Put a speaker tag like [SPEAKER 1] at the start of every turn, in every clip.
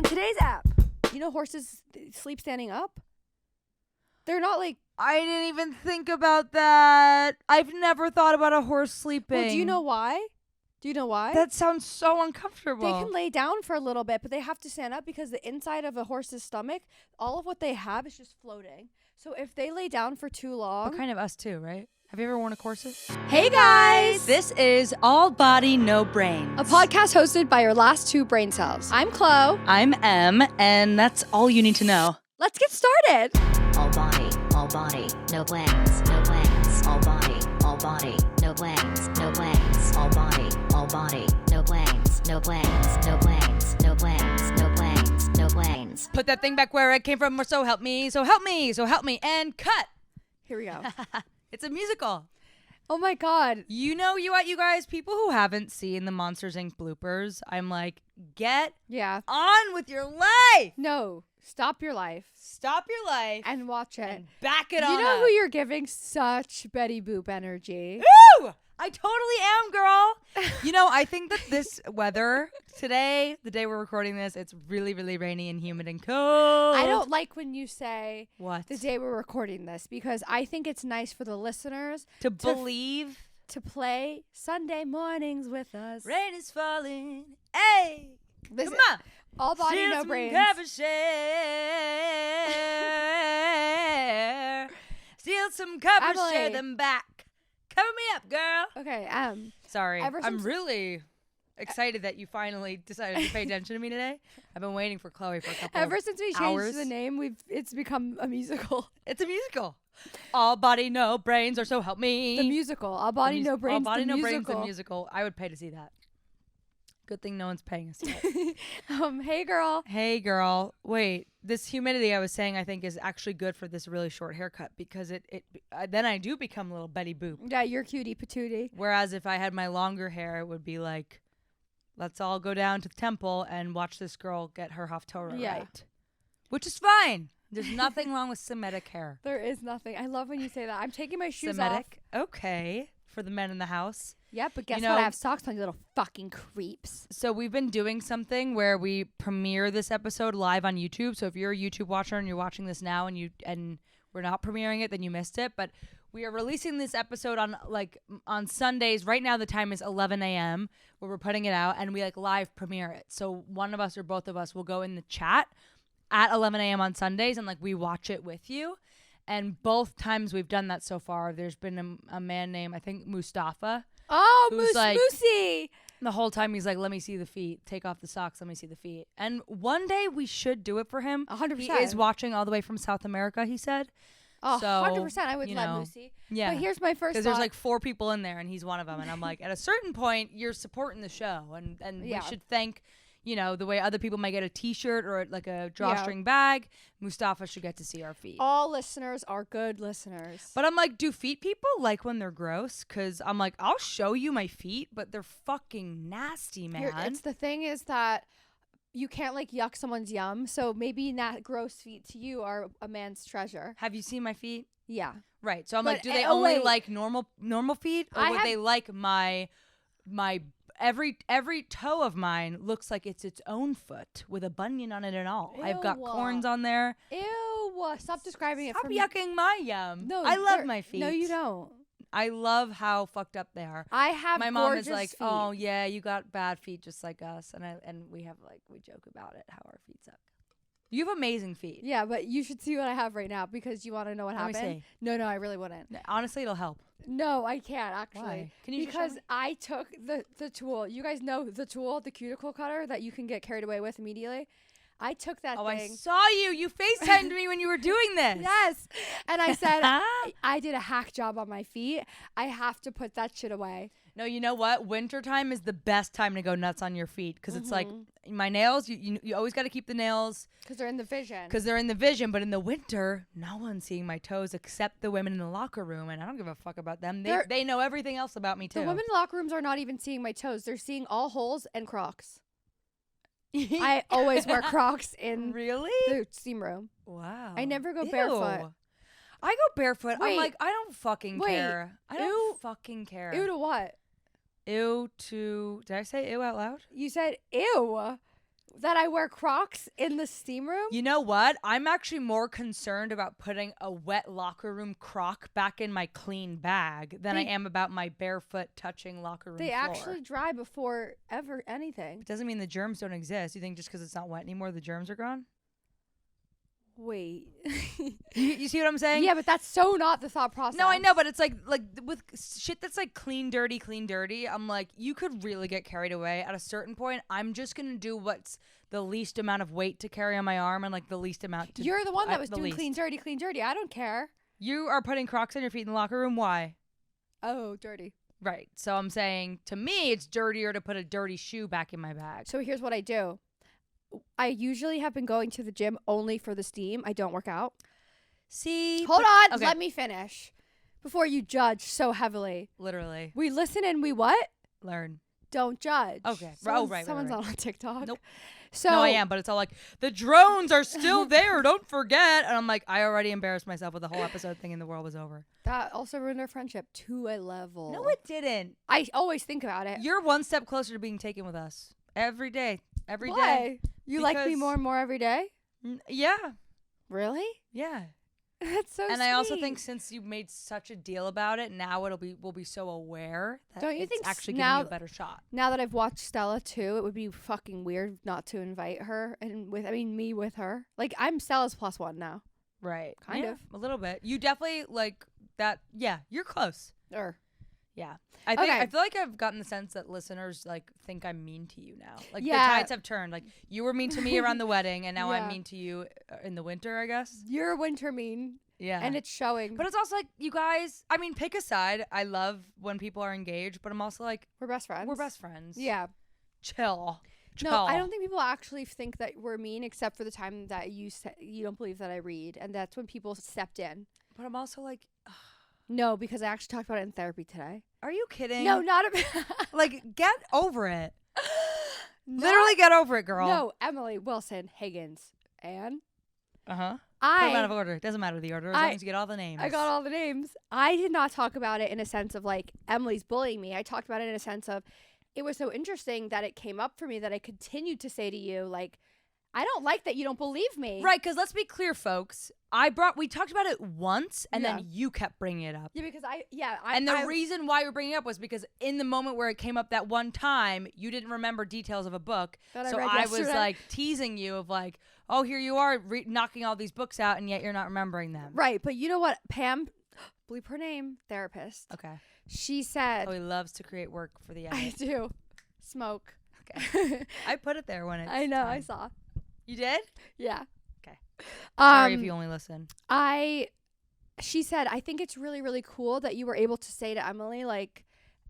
[SPEAKER 1] On today's app, you know horses sleep standing up? They're not like...
[SPEAKER 2] I didn't even think about that. I've never thought about a horse sleeping.
[SPEAKER 1] Well, do you know why?
[SPEAKER 2] That sounds so uncomfortable.
[SPEAKER 1] They can lay down for a little bit, but they have to stand up because the inside of a horse's stomach, all of what they have is just floating. So if they lay down for too long...
[SPEAKER 2] But kind of us too, right? Have you ever worn a corset?
[SPEAKER 1] Hey guys!
[SPEAKER 2] This is All Body, No Brains.
[SPEAKER 1] A podcast hosted by your last two brain cells. I'm Chloe.
[SPEAKER 2] I'm Em, and that's all you need to know.
[SPEAKER 1] Let's get started.
[SPEAKER 3] All body, no brains, no brains. All body, no brains, no brains. All body, no brains, no brains, no brains, no brains, no brains, no brains.
[SPEAKER 2] Put that thing back where it came from, or so help me, so help me, so help me, and cut.
[SPEAKER 1] Here we go.
[SPEAKER 2] It's a musical.
[SPEAKER 1] Oh my God.
[SPEAKER 2] You know what, you guys? People who haven't seen the Monsters, Inc. bloopers, I'm like, get on with your life.
[SPEAKER 1] No. Stop your life.
[SPEAKER 2] Stop your life.
[SPEAKER 1] And watch it.
[SPEAKER 2] And back it on
[SPEAKER 1] You know
[SPEAKER 2] up.
[SPEAKER 1] who you're giving such Betty Boop energy?
[SPEAKER 2] Woo! I totally am, girl. You know, I think that this weather today, the day we're recording this, it's really, really rainy and humid and cold.
[SPEAKER 1] I don't like when you say
[SPEAKER 2] what
[SPEAKER 1] the day we're recording this because I think it's nice for the listeners
[SPEAKER 2] to believe
[SPEAKER 1] to play Sunday mornings with us.
[SPEAKER 2] Rain is falling. Hey, come on.
[SPEAKER 1] All body,
[SPEAKER 2] Steal
[SPEAKER 1] no
[SPEAKER 2] some
[SPEAKER 1] brains.
[SPEAKER 2] cover share. Steal some cover,
[SPEAKER 1] Emily.
[SPEAKER 2] share them back. Cover me up, girl.
[SPEAKER 1] Okay,
[SPEAKER 2] Sorry,
[SPEAKER 1] ever
[SPEAKER 2] I'm
[SPEAKER 1] since-
[SPEAKER 2] really excited that you finally decided to pay attention to me today. I've been waiting for Chloe for a couple
[SPEAKER 1] ever
[SPEAKER 2] of
[SPEAKER 1] since we
[SPEAKER 2] hours.
[SPEAKER 1] changed the name, it's become a musical.
[SPEAKER 2] It's a musical. All body, no brains, or so help me.
[SPEAKER 1] The musical. All body, no brains.
[SPEAKER 2] All body,
[SPEAKER 1] the
[SPEAKER 2] no
[SPEAKER 1] musical.
[SPEAKER 2] brains. The musical. I would pay to see that. Good thing no one's paying us yet.
[SPEAKER 1] Hey girl.
[SPEAKER 2] Hey girl. Wait, this humidity I was saying I think is actually good for this really short haircut because then I do become a little Betty Boop.
[SPEAKER 1] Yeah, you're cutie patootie.
[SPEAKER 2] Whereas if I had my longer hair, it would be like, let's all go down to the temple and watch this girl get her Haftorah right. Which is fine. There's nothing wrong with Semitic hair.
[SPEAKER 1] There is nothing. I love when you say that. I'm taking my shoes
[SPEAKER 2] Semitic? Okay. For the men in the house.
[SPEAKER 1] Yeah, but guess
[SPEAKER 2] You
[SPEAKER 1] what?
[SPEAKER 2] know-
[SPEAKER 1] I have socks on, you little fucking creeps.
[SPEAKER 2] So we've been doing something where we premiere this episode live on YouTube. So if you're a YouTube watcher and you're watching this now and we're not premiering it, then you missed it. But we are releasing this episode on Sundays. Right now the time is 11 a.m. where we're putting it out, and we live premiere it. So one of us or both of us will go in the chat at 11 a.m. on Sundays and we watch it with you. And both times we've done that so far, there's been a man named, I think, Mustafa.
[SPEAKER 1] Oh,
[SPEAKER 2] Who's
[SPEAKER 1] Moosey.
[SPEAKER 2] The whole time he's like, let me see the feet. Take off the socks. Let me see the feet. And one day we should do it for him.
[SPEAKER 1] 100%.
[SPEAKER 2] He is watching all the way from South America, he said.
[SPEAKER 1] Oh,
[SPEAKER 2] So,
[SPEAKER 1] 100%. I would
[SPEAKER 2] you
[SPEAKER 1] let
[SPEAKER 2] know,
[SPEAKER 1] Moosey.
[SPEAKER 2] Yeah.
[SPEAKER 1] But here's my first
[SPEAKER 2] Because
[SPEAKER 1] thought.
[SPEAKER 2] there's 4 people in there and he's one of them. And I'm like, at a certain point, you're supporting the show. And
[SPEAKER 1] Yeah.
[SPEAKER 2] we should thank, the way other people might get a T-shirt or a drawstring bag. Mustafa should get to see our feet.
[SPEAKER 1] All listeners are good listeners.
[SPEAKER 2] But I'm like, do feet people like when they're gross? Because I'm like, I'll show you my feet, but they're fucking nasty, man.
[SPEAKER 1] It's the thing is that you can't yuck someone's yum. So maybe not gross feet to you are a man's treasure.
[SPEAKER 2] Have you seen my feet?
[SPEAKER 1] Yeah.
[SPEAKER 2] Right. So I'm
[SPEAKER 1] But,
[SPEAKER 2] like, do they
[SPEAKER 1] oh,
[SPEAKER 2] only
[SPEAKER 1] wait.
[SPEAKER 2] like normal feet, or
[SPEAKER 1] I
[SPEAKER 2] would
[SPEAKER 1] have-
[SPEAKER 2] they like my every toe of mine looks like it's its own foot with a bunion on it and all. I've got
[SPEAKER 1] Ew.
[SPEAKER 2] corns on there.
[SPEAKER 1] Ew. Stop describing it
[SPEAKER 2] Stop
[SPEAKER 1] for
[SPEAKER 2] yucking my yum.
[SPEAKER 1] No,
[SPEAKER 2] I love
[SPEAKER 1] they're-
[SPEAKER 2] my feet.
[SPEAKER 1] No, you don't.
[SPEAKER 2] I love how fucked up they are.
[SPEAKER 1] I have
[SPEAKER 2] My mom is
[SPEAKER 1] gorgeous
[SPEAKER 2] like,
[SPEAKER 1] feet.
[SPEAKER 2] "Oh yeah, you got bad feet just like us," and we have we joke about it how our feet suck. You have amazing feet.
[SPEAKER 1] Yeah, but you should see what I have right now because you want to know what
[SPEAKER 2] Let me
[SPEAKER 1] happened.
[SPEAKER 2] see.
[SPEAKER 1] No, I really wouldn't.
[SPEAKER 2] Honestly, it'll help.
[SPEAKER 1] No, I can't actually.
[SPEAKER 2] Why? Can you just show
[SPEAKER 1] Because
[SPEAKER 2] me?
[SPEAKER 1] I took the tool. You guys know the tool, the cuticle cutter that you can get carried away with immediately. I took that
[SPEAKER 2] Oh, I
[SPEAKER 1] thing.
[SPEAKER 2] saw you. You FaceTimed me when you were doing this.
[SPEAKER 1] Yes. And I said, I did a hack job on my feet. I have to put that shit away.
[SPEAKER 2] No, you know what? Wintertime is the best time to go nuts on your feet because it's like my nails. You always got to keep the nails
[SPEAKER 1] Because they're in the vision.
[SPEAKER 2] because they're in the vision. But in the winter, no one's seeing my toes except the women in the locker room, and I don't give a fuck about them. They know everything else about me too.
[SPEAKER 1] The women in locker rooms are not even seeing my toes. They're seeing all holes and Crocs. I always wear Crocs in
[SPEAKER 2] Really?
[SPEAKER 1] the steam room.
[SPEAKER 2] Wow.
[SPEAKER 1] I never go
[SPEAKER 2] Ew.
[SPEAKER 1] barefoot.
[SPEAKER 2] I go barefoot.
[SPEAKER 1] Wait.
[SPEAKER 2] I'm like, I don't fucking
[SPEAKER 1] Wait.
[SPEAKER 2] care. I don't
[SPEAKER 1] Ew.
[SPEAKER 2] fucking care.
[SPEAKER 1] Ew to what?
[SPEAKER 2] Ew to. Did I say ew out loud?
[SPEAKER 1] You said ew. that I wear Crocs in the steam room?
[SPEAKER 2] You know what? I'm actually more concerned about putting a wet locker room Croc back in my clean bag than I am about my barefoot touching locker room
[SPEAKER 1] They
[SPEAKER 2] floor.
[SPEAKER 1] actually dry before ever anything.
[SPEAKER 2] It doesn't mean the germs don't exist. You think just because it's not wet anymore, the germs are gone?
[SPEAKER 1] Wait.
[SPEAKER 2] You see what I'm saying?
[SPEAKER 1] Yeah, but that's so not the thought process.
[SPEAKER 2] No, I know, but it's like with shit that's like clean, dirty. I'm like, you could really get carried away. At a certain point, I'm just gonna do what's the least amount of weight to carry on my arm and like the least amount to.
[SPEAKER 1] You're the one that was
[SPEAKER 2] the
[SPEAKER 1] doing
[SPEAKER 2] least.
[SPEAKER 1] clean, dirty. I don't care.
[SPEAKER 2] You are putting Crocs on your feet in the locker room. Why?
[SPEAKER 1] Oh, dirty.
[SPEAKER 2] Right. So I'm saying to me, it's dirtier to put a dirty shoe back in my bag.
[SPEAKER 1] So here's what I do. I usually have been going to the gym only for the steam. I don't work out.
[SPEAKER 2] See?
[SPEAKER 1] Hold on.
[SPEAKER 2] okay.
[SPEAKER 1] Let me finish before you judge so heavily.
[SPEAKER 2] Literally.
[SPEAKER 1] We listen and we what?
[SPEAKER 2] Learn.
[SPEAKER 1] Don't judge.
[SPEAKER 2] Okay.
[SPEAKER 1] Someone's
[SPEAKER 2] right.
[SPEAKER 1] not on TikTok.
[SPEAKER 2] Nope.
[SPEAKER 1] So
[SPEAKER 2] No, I am, but it's all like, the drones are still there. Don't forget. And I'm like, I already embarrassed myself with the whole episode thinking the world was over.
[SPEAKER 1] That also ruined our friendship to a level.
[SPEAKER 2] No, it didn't.
[SPEAKER 1] I always think about it.
[SPEAKER 2] You're one step closer to being taken with us. Every day. Every day.
[SPEAKER 1] Why? You like me
[SPEAKER 2] Because-
[SPEAKER 1] more and more every day?
[SPEAKER 2] Yeah.
[SPEAKER 1] Really?
[SPEAKER 2] Yeah.
[SPEAKER 1] That's so
[SPEAKER 2] And I also
[SPEAKER 1] sweet.
[SPEAKER 2] think since you made such a deal about it, now we'll be so aware that
[SPEAKER 1] Don't you
[SPEAKER 2] it's
[SPEAKER 1] think
[SPEAKER 2] actually
[SPEAKER 1] now-
[SPEAKER 2] giving you a better shot.
[SPEAKER 1] Now that I've watched Stella too, it would be fucking weird not to invite her and me with her. Like I'm Stella's +1 now.
[SPEAKER 2] Right.
[SPEAKER 1] Kind
[SPEAKER 2] Yeah,
[SPEAKER 1] of.
[SPEAKER 2] a little bit. You definitely like that. Yeah, you're close.
[SPEAKER 1] Or
[SPEAKER 2] Yeah. I think
[SPEAKER 1] Okay.
[SPEAKER 2] I feel like I've gotten the sense that listeners like think I'm mean to you now. Like
[SPEAKER 1] Yeah.
[SPEAKER 2] the tides have turned. Like you were mean to me around the wedding and now
[SPEAKER 1] Yeah.
[SPEAKER 2] I'm mean to you in the winter, I guess.
[SPEAKER 1] you're winter mean,
[SPEAKER 2] Yeah.
[SPEAKER 1] and it's showing.
[SPEAKER 2] But it's also like, you guys, I mean, pick a side. I love when people are engaged, but I'm also like,
[SPEAKER 1] we're best friends.
[SPEAKER 2] we're best friends.
[SPEAKER 1] Yeah.
[SPEAKER 2] Chill.
[SPEAKER 1] No, I don't think people actually think that we're mean, except for the time that you don't believe that I read, and that's when people stepped in.
[SPEAKER 2] But I'm also like,
[SPEAKER 1] No, because I actually talked about it in therapy today.
[SPEAKER 2] are you kidding?
[SPEAKER 1] No, not a
[SPEAKER 2] Like, get over it.
[SPEAKER 1] Not-
[SPEAKER 2] Literally get over it, girl.
[SPEAKER 1] No, Emily Wilson Higgins, and
[SPEAKER 2] Uh-huh. Put them out of
[SPEAKER 1] I
[SPEAKER 2] order. It doesn't matter the order as long as you get all the names.
[SPEAKER 1] got all the names. I did not talk about it in a sense of like Emily's bullying me. I talked about it in a sense of it was so interesting that it came up for me that I continued to say to you like, I don't like that you don't believe me.
[SPEAKER 2] Right, because let's be clear, folks. We talked about it once, and
[SPEAKER 1] Yeah.
[SPEAKER 2] then you kept bringing it up.
[SPEAKER 1] Yeah, because
[SPEAKER 2] And the reason why you're bringing it up was because in the moment where it came up that one time, you didn't remember details of a book.
[SPEAKER 1] That I
[SPEAKER 2] So
[SPEAKER 1] read
[SPEAKER 2] I was
[SPEAKER 1] yesterday.
[SPEAKER 2] like teasing you of like, oh, here you are knocking all these books out, and yet you're not remembering them.
[SPEAKER 1] Right, but you know what? Pam, bleep her name, therapist.
[SPEAKER 2] Okay.
[SPEAKER 1] She said,
[SPEAKER 2] Oh, he loves to create work for the
[SPEAKER 1] I
[SPEAKER 2] edit.
[SPEAKER 1] do smoke.
[SPEAKER 2] Okay. I put it there when it's
[SPEAKER 1] I know, I
[SPEAKER 2] time.
[SPEAKER 1] saw.
[SPEAKER 2] You did?
[SPEAKER 1] Yeah.
[SPEAKER 2] Okay. Sorry if
[SPEAKER 1] Um,
[SPEAKER 2] you only listen.
[SPEAKER 1] she said, I think it's really, really cool that you were able to say to Emily, like,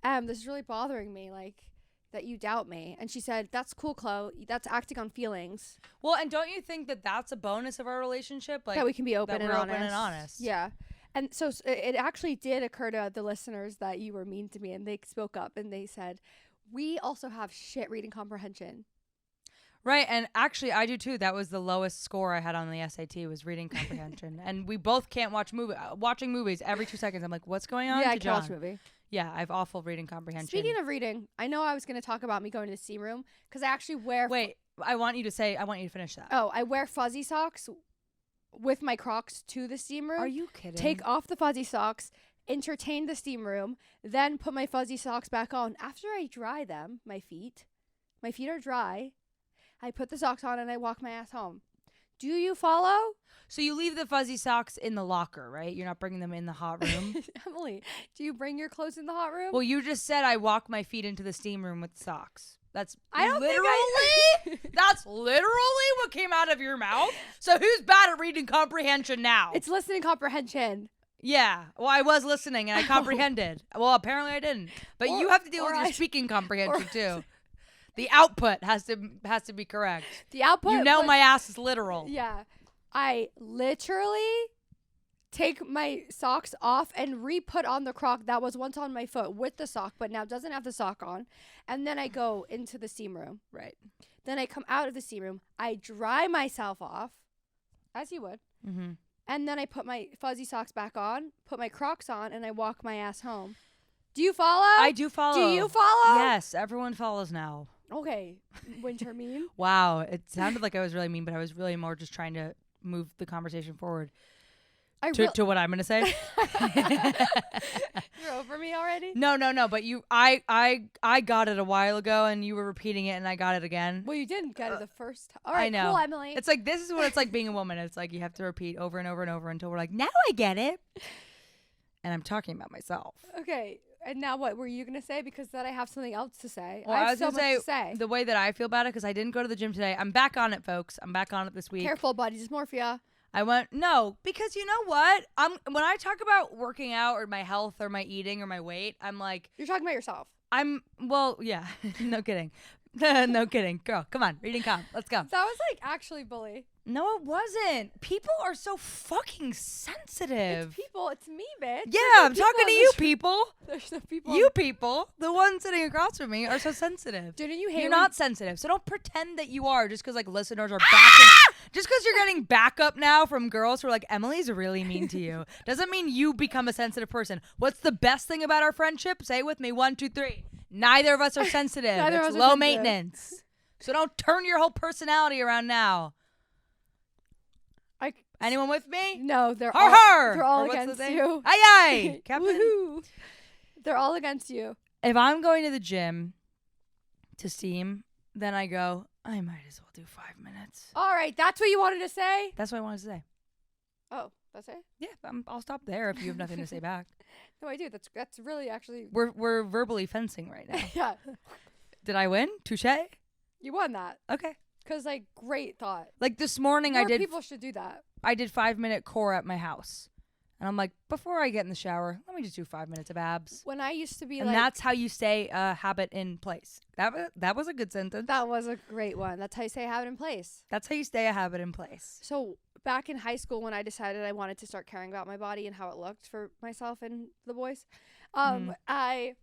[SPEAKER 1] this is really bothering me, like, that you doubt me. And she said, that's cool, Chloe. That's acting on feelings.
[SPEAKER 2] Well, and don't you think that that's a bonus of our relationship? Like
[SPEAKER 1] that we can be open
[SPEAKER 2] that
[SPEAKER 1] and
[SPEAKER 2] we're
[SPEAKER 1] honest.
[SPEAKER 2] open and honest.
[SPEAKER 1] Yeah. And so it actually did occur to the listeners that you were mean to me, and they spoke up and they said, we also have shit reading comprehension.
[SPEAKER 2] Right, and actually I do too. That was the lowest score I had on the SAT was reading comprehension. And we both can't watching movies every 2 seconds. I'm like, what's going on?
[SPEAKER 1] Yeah, I
[SPEAKER 2] to
[SPEAKER 1] can't watch
[SPEAKER 2] John?
[SPEAKER 1] a movie.
[SPEAKER 2] Yeah, I have awful reading comprehension.
[SPEAKER 1] Speaking of reading, I know I was going to talk about me going to the steam room because I actually wear.
[SPEAKER 2] Wait, I want you to finish that.
[SPEAKER 1] Oh, I wear fuzzy socks with my Crocs to the steam room.
[SPEAKER 2] Are you kidding?
[SPEAKER 1] Take off the fuzzy socks, entertain the steam room, then put my fuzzy socks back on. After I dry them, my feet are dry. I put the socks on and I walk my ass home. Do you follow?
[SPEAKER 2] So you leave the fuzzy socks in the locker, right? You're not bringing them in the hot room?
[SPEAKER 1] Emily, do you bring your clothes in the hot room?
[SPEAKER 2] Well, you just said I walk my feet into the steam room with socks. That's
[SPEAKER 1] I don't
[SPEAKER 2] literally
[SPEAKER 1] think
[SPEAKER 2] that's literally what came out of your mouth. So who's bad at reading comprehension now?
[SPEAKER 1] It's listening comprehension.
[SPEAKER 2] Yeah. Well, I was listening and I comprehended. Well, apparently I didn't. But you have to deal with your speaking comprehension too. The output has to be correct.
[SPEAKER 1] The output.
[SPEAKER 2] You know
[SPEAKER 1] was-
[SPEAKER 2] my ass is literal.
[SPEAKER 1] Yeah. I literally take my socks off and re-put on the Croc that was once on my foot with the sock, but now doesn't have the sock on. And then I go into the steam room.
[SPEAKER 2] Right.
[SPEAKER 1] Then I come out of the steam room. I dry myself off, as you would.
[SPEAKER 2] Mm-hmm.
[SPEAKER 1] And then I put my fuzzy socks back on, put my Crocs on, and I walk my ass home. Do you follow?
[SPEAKER 2] I do follow.
[SPEAKER 1] Do you follow?
[SPEAKER 2] Yes, everyone follows now.
[SPEAKER 1] Okay, winter mean.
[SPEAKER 2] Wow, it sounded like I was really mean, but I was really more just trying to move the conversation forward to what I'm gonna say.
[SPEAKER 1] You're over me already?
[SPEAKER 2] No. But I got it a while ago, and you were repeating it, and I got it again.
[SPEAKER 1] Well, you didn't get it the first time. All right,
[SPEAKER 2] I know.
[SPEAKER 1] cool, Emily.
[SPEAKER 2] It's like this is what it's like being a woman. It's like you have to repeat over and over and over until we're like, now I get it. And I'm talking about myself.
[SPEAKER 1] Okay, and now what were you gonna say? Because then I have something else to say.
[SPEAKER 2] Well,
[SPEAKER 1] I
[SPEAKER 2] I
[SPEAKER 1] have
[SPEAKER 2] was
[SPEAKER 1] so
[SPEAKER 2] gonna
[SPEAKER 1] much to say.
[SPEAKER 2] the way that I feel about it, because I didn't go to the gym today. I'm back on it, folks. I'm back on it this week.
[SPEAKER 1] Careful, body dysmorphia.
[SPEAKER 2] No, because you know what? When I talk about working out or my health or my eating or my weight, I'm like,
[SPEAKER 1] You're talking about yourself.
[SPEAKER 2] well, yeah, no kidding. No kidding. Girl, come on, reading comp. Let's go.
[SPEAKER 1] That was like actually bully.
[SPEAKER 2] No, it wasn't. People are so fucking sensitive.
[SPEAKER 1] It's people. It's me, bitch.
[SPEAKER 2] Yeah, I'm talking to you people.
[SPEAKER 1] There's some people.
[SPEAKER 2] You people, the ones sitting across from me, are so sensitive.
[SPEAKER 1] Didn't you hate
[SPEAKER 2] You're
[SPEAKER 1] when-
[SPEAKER 2] not sensitive, so don't pretend that you are just because like listeners are backing. Just because you're getting backup now from girls who are like, Emily's really mean to you, doesn't mean you become a sensitive person. What's the best thing about our friendship? Say it with me. 1, 2, 3. Neither of us are sensitive.
[SPEAKER 1] Neither of
[SPEAKER 2] It's
[SPEAKER 1] us are
[SPEAKER 2] low
[SPEAKER 1] sensitive.
[SPEAKER 2] maintenance. So don't turn your whole personality around now. Anyone with me?
[SPEAKER 1] No, they're
[SPEAKER 2] Har
[SPEAKER 1] all.
[SPEAKER 2] har!
[SPEAKER 1] They're all
[SPEAKER 2] Or what's the
[SPEAKER 1] against
[SPEAKER 2] thing?
[SPEAKER 1] you.
[SPEAKER 2] Aye aye, Captain.
[SPEAKER 1] Woohoo! They're all against you.
[SPEAKER 2] If I'm going to the gym to steam, then I go, I might as well do 5 minutes.
[SPEAKER 1] All right, that's what you wanted to say.
[SPEAKER 2] That's what I wanted to say.
[SPEAKER 1] Oh, that's it.
[SPEAKER 2] Yeah, I'll stop there if you have nothing to say back.
[SPEAKER 1] No, I do. That's really actually.
[SPEAKER 2] We're verbally fencing right now.
[SPEAKER 1] Yeah,
[SPEAKER 2] Did I win? Touche?
[SPEAKER 1] you won that.
[SPEAKER 2] Okay.
[SPEAKER 1] Cause like great thought.
[SPEAKER 2] Like this morning
[SPEAKER 1] More
[SPEAKER 2] I did
[SPEAKER 1] people should do that.
[SPEAKER 2] 5-minute core at my house. And I'm like, before I get in the shower, let me just do 5 minutes of abs.
[SPEAKER 1] When I used to be
[SPEAKER 2] And
[SPEAKER 1] like,
[SPEAKER 2] that's how you stay a habit in place. That was a good sentence.
[SPEAKER 1] that was a great one. That's how you say have it in place.
[SPEAKER 2] That's how you stay a habit in place.
[SPEAKER 1] So back in high school, when I decided I wanted to start caring about my body and how it looked for myself and the boys, I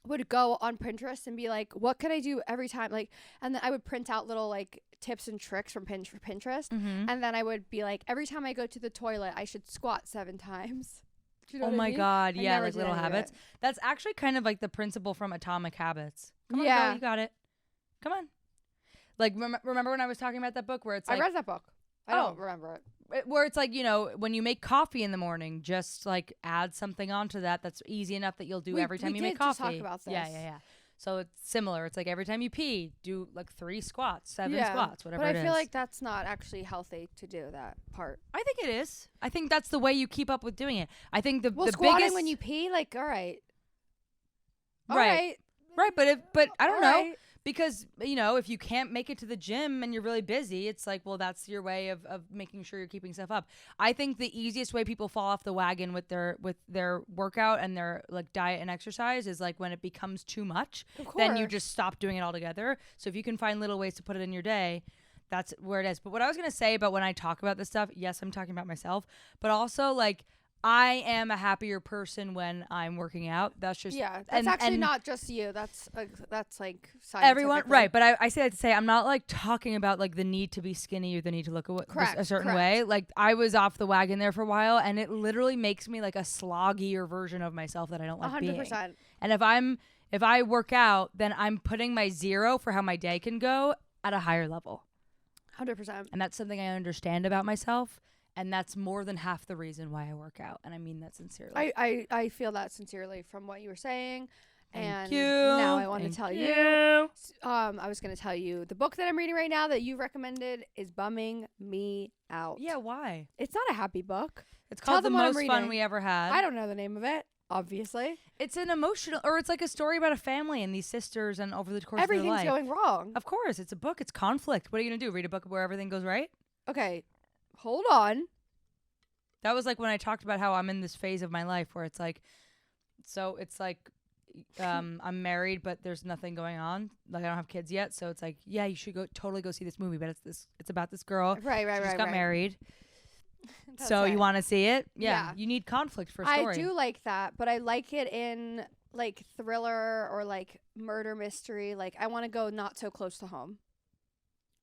[SPEAKER 1] would go on Pinterest and be like, what can I do every time? Like, and then I would print out little like tips and tricks from Pinterest.
[SPEAKER 2] Mm-hmm.
[SPEAKER 1] And then I would be like, every time I go to the toilet, I should squat 7 times. Do you know
[SPEAKER 2] Oh
[SPEAKER 1] what I
[SPEAKER 2] my
[SPEAKER 1] mean?
[SPEAKER 2] God.
[SPEAKER 1] I
[SPEAKER 2] Yeah,
[SPEAKER 1] never
[SPEAKER 2] like
[SPEAKER 1] did
[SPEAKER 2] little
[SPEAKER 1] any of
[SPEAKER 2] habits.
[SPEAKER 1] it.
[SPEAKER 2] That's actually kind of like the principle from Atomic Habits. Come on,
[SPEAKER 1] Yeah.
[SPEAKER 2] girl, you got it. Come on. Like, remember when I was talking about that book where it's like,
[SPEAKER 1] I read that book. I
[SPEAKER 2] Oh.
[SPEAKER 1] don't remember it.
[SPEAKER 2] where it's like, you know, when you make coffee in the morning, just like add something onto that's easy enough that you'll do every time you make
[SPEAKER 1] did just
[SPEAKER 2] coffee.
[SPEAKER 1] talk about
[SPEAKER 2] Yeah,
[SPEAKER 1] this.
[SPEAKER 2] yeah. So it's similar. It's like every time you pee, do like 3 squats, 7
[SPEAKER 1] Yeah,
[SPEAKER 2] squats, whatever
[SPEAKER 1] But
[SPEAKER 2] it
[SPEAKER 1] I
[SPEAKER 2] is.
[SPEAKER 1] feel like that's not actually healthy to do that part.
[SPEAKER 2] I think it is. I think that's the way you keep up with doing it. I think the
[SPEAKER 1] Squatting
[SPEAKER 2] biggest
[SPEAKER 1] when you pee, like, all right.
[SPEAKER 2] Right. Right, but I don't know.
[SPEAKER 1] Alright.
[SPEAKER 2] Because, you know, if you can't make it to the gym and you're really busy, it's like, well, that's your way of making sure you're keeping stuff up. I think the easiest way people fall off the wagon with their workout and their like diet and exercise is like when it becomes too much, then you just stop doing it altogether. So if you can find little ways to put it in your day, that's where it is. But what I was going to say about when I talk about this stuff, yes, I'm talking about myself, but also like I am a happier person when I'm working out. That's just
[SPEAKER 1] that's actually not just you. That's like
[SPEAKER 2] everyone,
[SPEAKER 1] scientifically.
[SPEAKER 2] right? But I say that to say I'm not like talking about like the need to be skinny or the need to look a certain way. Like I was off the wagon there for a while, and it literally makes me like a sloggier version of myself that I don't like
[SPEAKER 1] 100%.
[SPEAKER 2] being. And if I work out, then I'm putting my 0 for how my day can go at a higher level.
[SPEAKER 1] 100%.
[SPEAKER 2] And that's something I understand about myself. And that's more than half the reason why I work out. And I mean that sincerely.
[SPEAKER 1] I feel that sincerely from what you were saying.
[SPEAKER 2] Thank
[SPEAKER 1] and
[SPEAKER 2] you.
[SPEAKER 1] now I want to tell
[SPEAKER 2] you.
[SPEAKER 1] I was going to tell you the book that I'm reading right now that you recommended is bumming me out.
[SPEAKER 2] Yeah, why?
[SPEAKER 1] It's not a happy book.
[SPEAKER 2] It's
[SPEAKER 1] Tell
[SPEAKER 2] called The
[SPEAKER 1] them what I'm
[SPEAKER 2] Most Fun
[SPEAKER 1] reading.
[SPEAKER 2] We Ever Had.
[SPEAKER 1] I don't know the name of it, obviously.
[SPEAKER 2] It's an emotional, or it's like a story about a family and these sisters and over the course
[SPEAKER 1] Everything's
[SPEAKER 2] of their life.
[SPEAKER 1] going wrong.
[SPEAKER 2] Of course, it's a book. It's conflict. What are you going to do? Read a book where everything goes right?
[SPEAKER 1] Okay, hold on.
[SPEAKER 2] That was like when I talked about how I'm in this phase of my life where it's like, so it's like, I'm married, but there's nothing going on. Like I don't have kids yet. So it's like, yeah, you should totally go see this movie, but it's about this girl.
[SPEAKER 1] Right,
[SPEAKER 2] She just got
[SPEAKER 1] right.
[SPEAKER 2] married.
[SPEAKER 1] That's
[SPEAKER 2] So
[SPEAKER 1] it.
[SPEAKER 2] you want to see it?
[SPEAKER 1] Yeah.
[SPEAKER 2] You need conflict for a story.
[SPEAKER 1] I do like that, but I like it in like thriller or like murder mystery. Like I want to go not so close to home.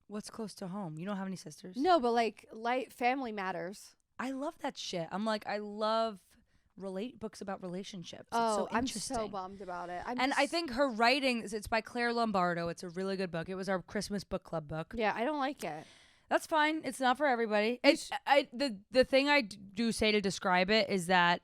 [SPEAKER 2] What's close to home? You don't have any sisters?
[SPEAKER 1] No, but like light family matters.
[SPEAKER 2] I love that shit. I'm like, I love books about relationships.
[SPEAKER 1] Oh,
[SPEAKER 2] it's so
[SPEAKER 1] I'm
[SPEAKER 2] interesting.
[SPEAKER 1] so bummed about it.
[SPEAKER 2] I think her writing, it's by Claire Lombardo. It's a really good book. It was our Christmas book club book.
[SPEAKER 1] Yeah, I don't like it.
[SPEAKER 2] That's fine. It's not for everybody. The thing I do say to describe it is that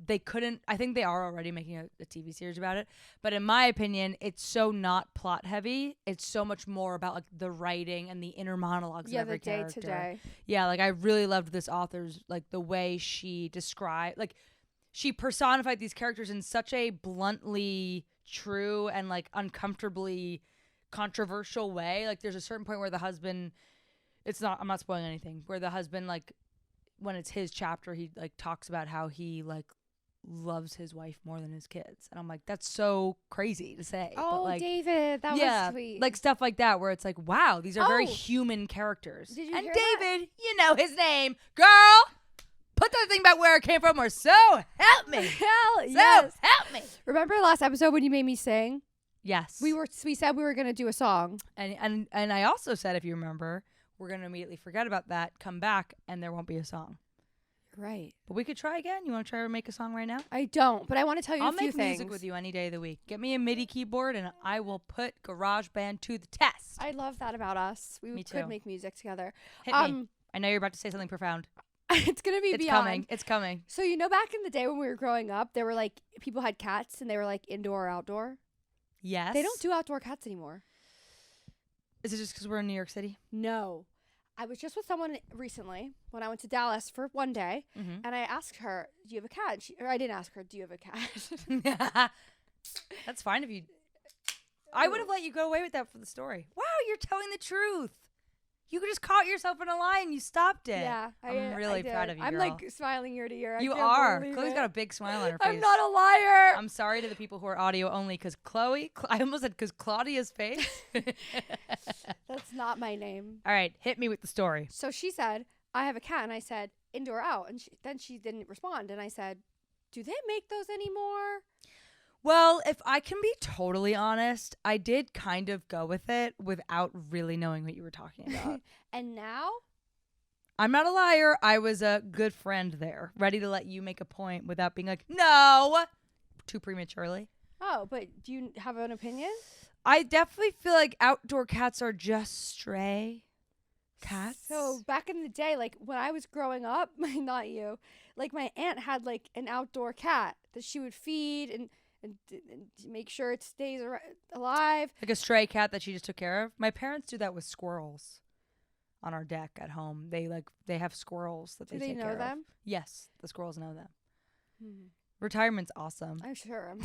[SPEAKER 2] they couldn't. I think they are already making a TV series about it. But in my opinion, it's so not plot heavy. It's so much more about like the writing and the inner monologues of every character.
[SPEAKER 1] Yeah, the day to day.
[SPEAKER 2] Yeah, like I really loved this author's like the way she described, like she personified these characters in such a bluntly true and like uncomfortably controversial way. Like there's a certain point where the husband. I'm not spoiling anything, where the husband, like, when it's his chapter, he, like, talks about how he, like, loves his wife more than his kids. And I'm like, that's so crazy to say.
[SPEAKER 1] Oh,
[SPEAKER 2] but, like,
[SPEAKER 1] David, that was sweet.
[SPEAKER 2] Like, stuff like that, where it's like, wow, these are very human characters.
[SPEAKER 1] Did you
[SPEAKER 2] and
[SPEAKER 1] hear
[SPEAKER 2] David, you know his name. Girl, put that thing back where it came from, or so help me.
[SPEAKER 1] Hell yes.
[SPEAKER 2] So help me.
[SPEAKER 1] Remember last episode when you made me sing?
[SPEAKER 2] Yes.
[SPEAKER 1] We said we were going to do a song.
[SPEAKER 2] And I also said, if you remember, we're going to immediately forget about that, come back, and there won't be a song.
[SPEAKER 1] Right.
[SPEAKER 2] But we could try again. You want to try to make a song right now?
[SPEAKER 1] I don't, but I want to tell you
[SPEAKER 2] I'll
[SPEAKER 1] a few
[SPEAKER 2] make
[SPEAKER 1] things.
[SPEAKER 2] music with you any day of the week. Get me a MIDI keyboard, and I will put GarageBand to the test.
[SPEAKER 1] I love that about us.
[SPEAKER 2] Me
[SPEAKER 1] could
[SPEAKER 2] too.
[SPEAKER 1] make music together.
[SPEAKER 2] Hit me. I know you're about to say something profound.
[SPEAKER 1] It's going to be
[SPEAKER 2] It's
[SPEAKER 1] beyond.
[SPEAKER 2] coming. It's coming.
[SPEAKER 1] So, you know, back in the day when we were growing up, there were like, people had cats and they were like indoor or outdoor.
[SPEAKER 2] Yes.
[SPEAKER 1] They don't do outdoor cats anymore.
[SPEAKER 2] Is it just because we're in New York City?
[SPEAKER 1] No. I was just with someone recently when I went to Dallas for one day, and I asked her, do you have a cat? Or I didn't ask her, do you have a cat?
[SPEAKER 2] That's fine if you... I would have let you go away with that for the story. Wow, you're telling the truth. You just caught yourself in a lie and you stopped it.
[SPEAKER 1] Yeah.
[SPEAKER 2] I'm really proud of you,
[SPEAKER 1] I'm
[SPEAKER 2] girl.
[SPEAKER 1] like smiling ear to ear.
[SPEAKER 2] You
[SPEAKER 1] I can't
[SPEAKER 2] are.
[SPEAKER 1] believe
[SPEAKER 2] Chloe's
[SPEAKER 1] it.
[SPEAKER 2] got a big smile on her face.
[SPEAKER 1] I'm not a liar.
[SPEAKER 2] I'm sorry to the people who are audio only because I almost said because Claudia's face.
[SPEAKER 1] That's not my name.
[SPEAKER 2] All right, hit me with the story.
[SPEAKER 1] So she said, I have a cat. And I said, indoor or out. And then she didn't respond. And I said, do they make those anymore?
[SPEAKER 2] Well, if I can be totally honest, I did kind of go with it without really knowing what you were talking about.
[SPEAKER 1] And now?
[SPEAKER 2] I'm not a liar. I was a good friend there, ready to let you make a point without being like, no, too prematurely.
[SPEAKER 1] Oh, but do you have an opinion?
[SPEAKER 2] I definitely feel like outdoor cats are just stray cats.
[SPEAKER 1] So back in the day, like when I was growing up, not you, like my aunt had like an outdoor cat that she would feed and make sure it stays alive.
[SPEAKER 2] Like a stray cat that she just took care of. My parents do that with squirrels on our deck at home. They have squirrels that they take care of.
[SPEAKER 1] Do they know them?
[SPEAKER 2] Yes, the squirrels know them. Retirement's awesome.
[SPEAKER 1] I'm sure.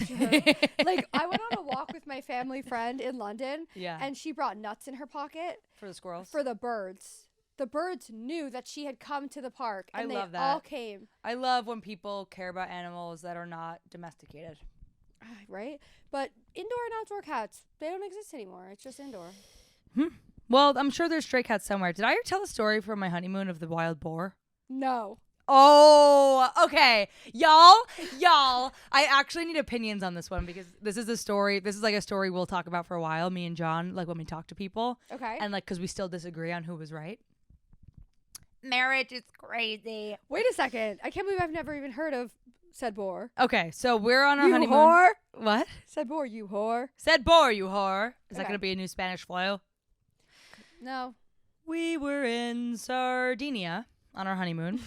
[SPEAKER 1] Like I went on a walk with my family friend in London.
[SPEAKER 2] Yeah.
[SPEAKER 1] And she brought nuts in her pocket.
[SPEAKER 2] For the squirrels?
[SPEAKER 1] For the birds. The birds knew that she had come to the park. And
[SPEAKER 2] I love
[SPEAKER 1] they
[SPEAKER 2] that.
[SPEAKER 1] all came.
[SPEAKER 2] I love when people care about animals that are not domesticated.
[SPEAKER 1] Right? But indoor and outdoor cats, they don't exist anymore. It's just indoor.
[SPEAKER 2] Well, I'm sure there's stray cats somewhere. Did I ever tell the story from my honeymoon of the wild boar?
[SPEAKER 1] No.
[SPEAKER 2] Oh, okay. Y'all, I actually need opinions on this one because this is like a story we'll talk about for a while, me and John, like when we talk to people.
[SPEAKER 1] Okay.
[SPEAKER 2] And like, because we still disagree on who was right. Marriage is crazy.
[SPEAKER 1] Wait a second. I can't believe I've never even heard of said boar.
[SPEAKER 2] Okay, so we're on our
[SPEAKER 1] You
[SPEAKER 2] honeymoon.
[SPEAKER 1] whore?
[SPEAKER 2] What?
[SPEAKER 1] Said boar, you whore.
[SPEAKER 2] Said boar, you whore. Is that
[SPEAKER 1] Okay.
[SPEAKER 2] going to be a new Spanish flu?
[SPEAKER 1] No.
[SPEAKER 2] We were in Sardinia on our honeymoon.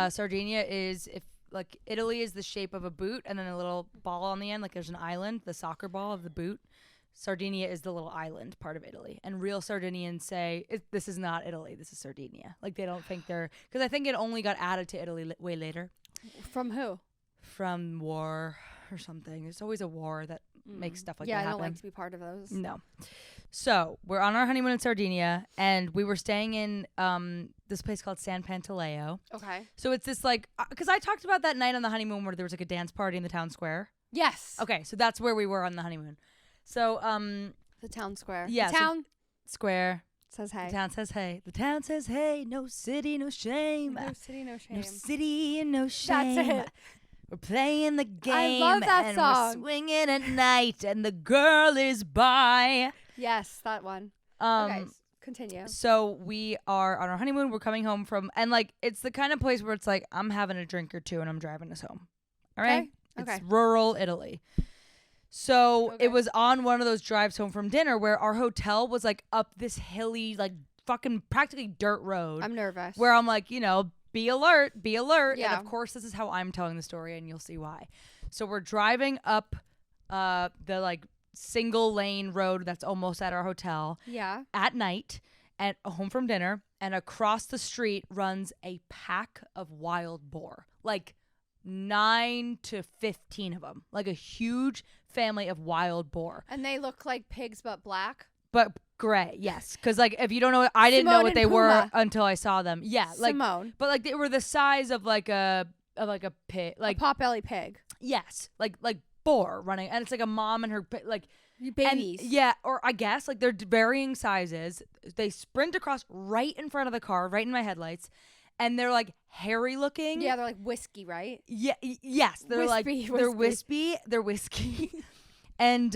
[SPEAKER 2] Sardinia is, if like Italy is the shape of a boot and then a little ball on the end, like there's an island, the soccer ball of the boot. Sardinia is the little island part of Italy. And real Sardinians say, this is not Italy, this is Sardinia. Like they don't think because I think it only got added to Italy way later.
[SPEAKER 1] From who?
[SPEAKER 2] From war or something. There's always a war that makes stuff like that
[SPEAKER 1] I
[SPEAKER 2] happen.
[SPEAKER 1] don't like to be part of those.
[SPEAKER 2] No. So we're on our honeymoon in Sardinia, and we were staying in this place called San Pantaleo.
[SPEAKER 1] Okay.
[SPEAKER 2] So it's this like, because I talked about that night on the honeymoon where there was like a dance party in the town square.
[SPEAKER 1] Yes.
[SPEAKER 2] Okay, so that's where we were on the honeymoon. So
[SPEAKER 1] The town square.
[SPEAKER 2] Yeah,
[SPEAKER 1] The
[SPEAKER 2] so-
[SPEAKER 1] town
[SPEAKER 2] square.
[SPEAKER 1] says hey.
[SPEAKER 2] The town says hey. The town says hey. No city, no shame.
[SPEAKER 1] No city, no shame.
[SPEAKER 2] No city and no shame.
[SPEAKER 1] That's it.
[SPEAKER 2] We're playing the game.
[SPEAKER 1] love that
[SPEAKER 2] and
[SPEAKER 1] song.
[SPEAKER 2] We're swinging at night, and the girl is by.
[SPEAKER 1] Yes, that one. Okay, continue.
[SPEAKER 2] So we are on our honeymoon. We're coming home from, and like, it's the kind of place where it's like, I'm having a drink or two and I'm driving us home. All right.
[SPEAKER 1] Okay.
[SPEAKER 2] It's rural Italy. So
[SPEAKER 1] Okay.
[SPEAKER 2] it was on one of those drives home from dinner where our hotel was like up this hilly, like fucking practically dirt road.
[SPEAKER 1] I'm nervous.
[SPEAKER 2] Where I'm like, be alert, be alert.
[SPEAKER 1] Yeah.
[SPEAKER 2] And of course, this is how I'm telling the story, and you'll see why. So we're driving up the like single lane road that's almost at our hotel
[SPEAKER 1] Yeah.
[SPEAKER 2] at night and home from dinner, and across the street runs a pack of wild boar, like 9 to 15 of them, like a huge family of wild boar.
[SPEAKER 1] And they look like pigs but black.
[SPEAKER 2] But gray, yes. Because, like, if you don't know, I didn't know
[SPEAKER 1] Simone
[SPEAKER 2] what
[SPEAKER 1] and
[SPEAKER 2] they were
[SPEAKER 1] Puma.
[SPEAKER 2] until I saw them. Yeah, like,
[SPEAKER 1] Simone.
[SPEAKER 2] but like they were the size of like a pig, like
[SPEAKER 1] A potbelly pig.
[SPEAKER 2] yes, like boar running, and it's like a mom and her like
[SPEAKER 1] Babies.
[SPEAKER 2] And, yeah, or I guess like they're varying sizes. They sprint across right in front of the car, right in my headlights, and they're like hairy looking.
[SPEAKER 1] Yeah, they're like whiskey, right?
[SPEAKER 2] Yeah, yes, they're they're wispy, they're whiskey, and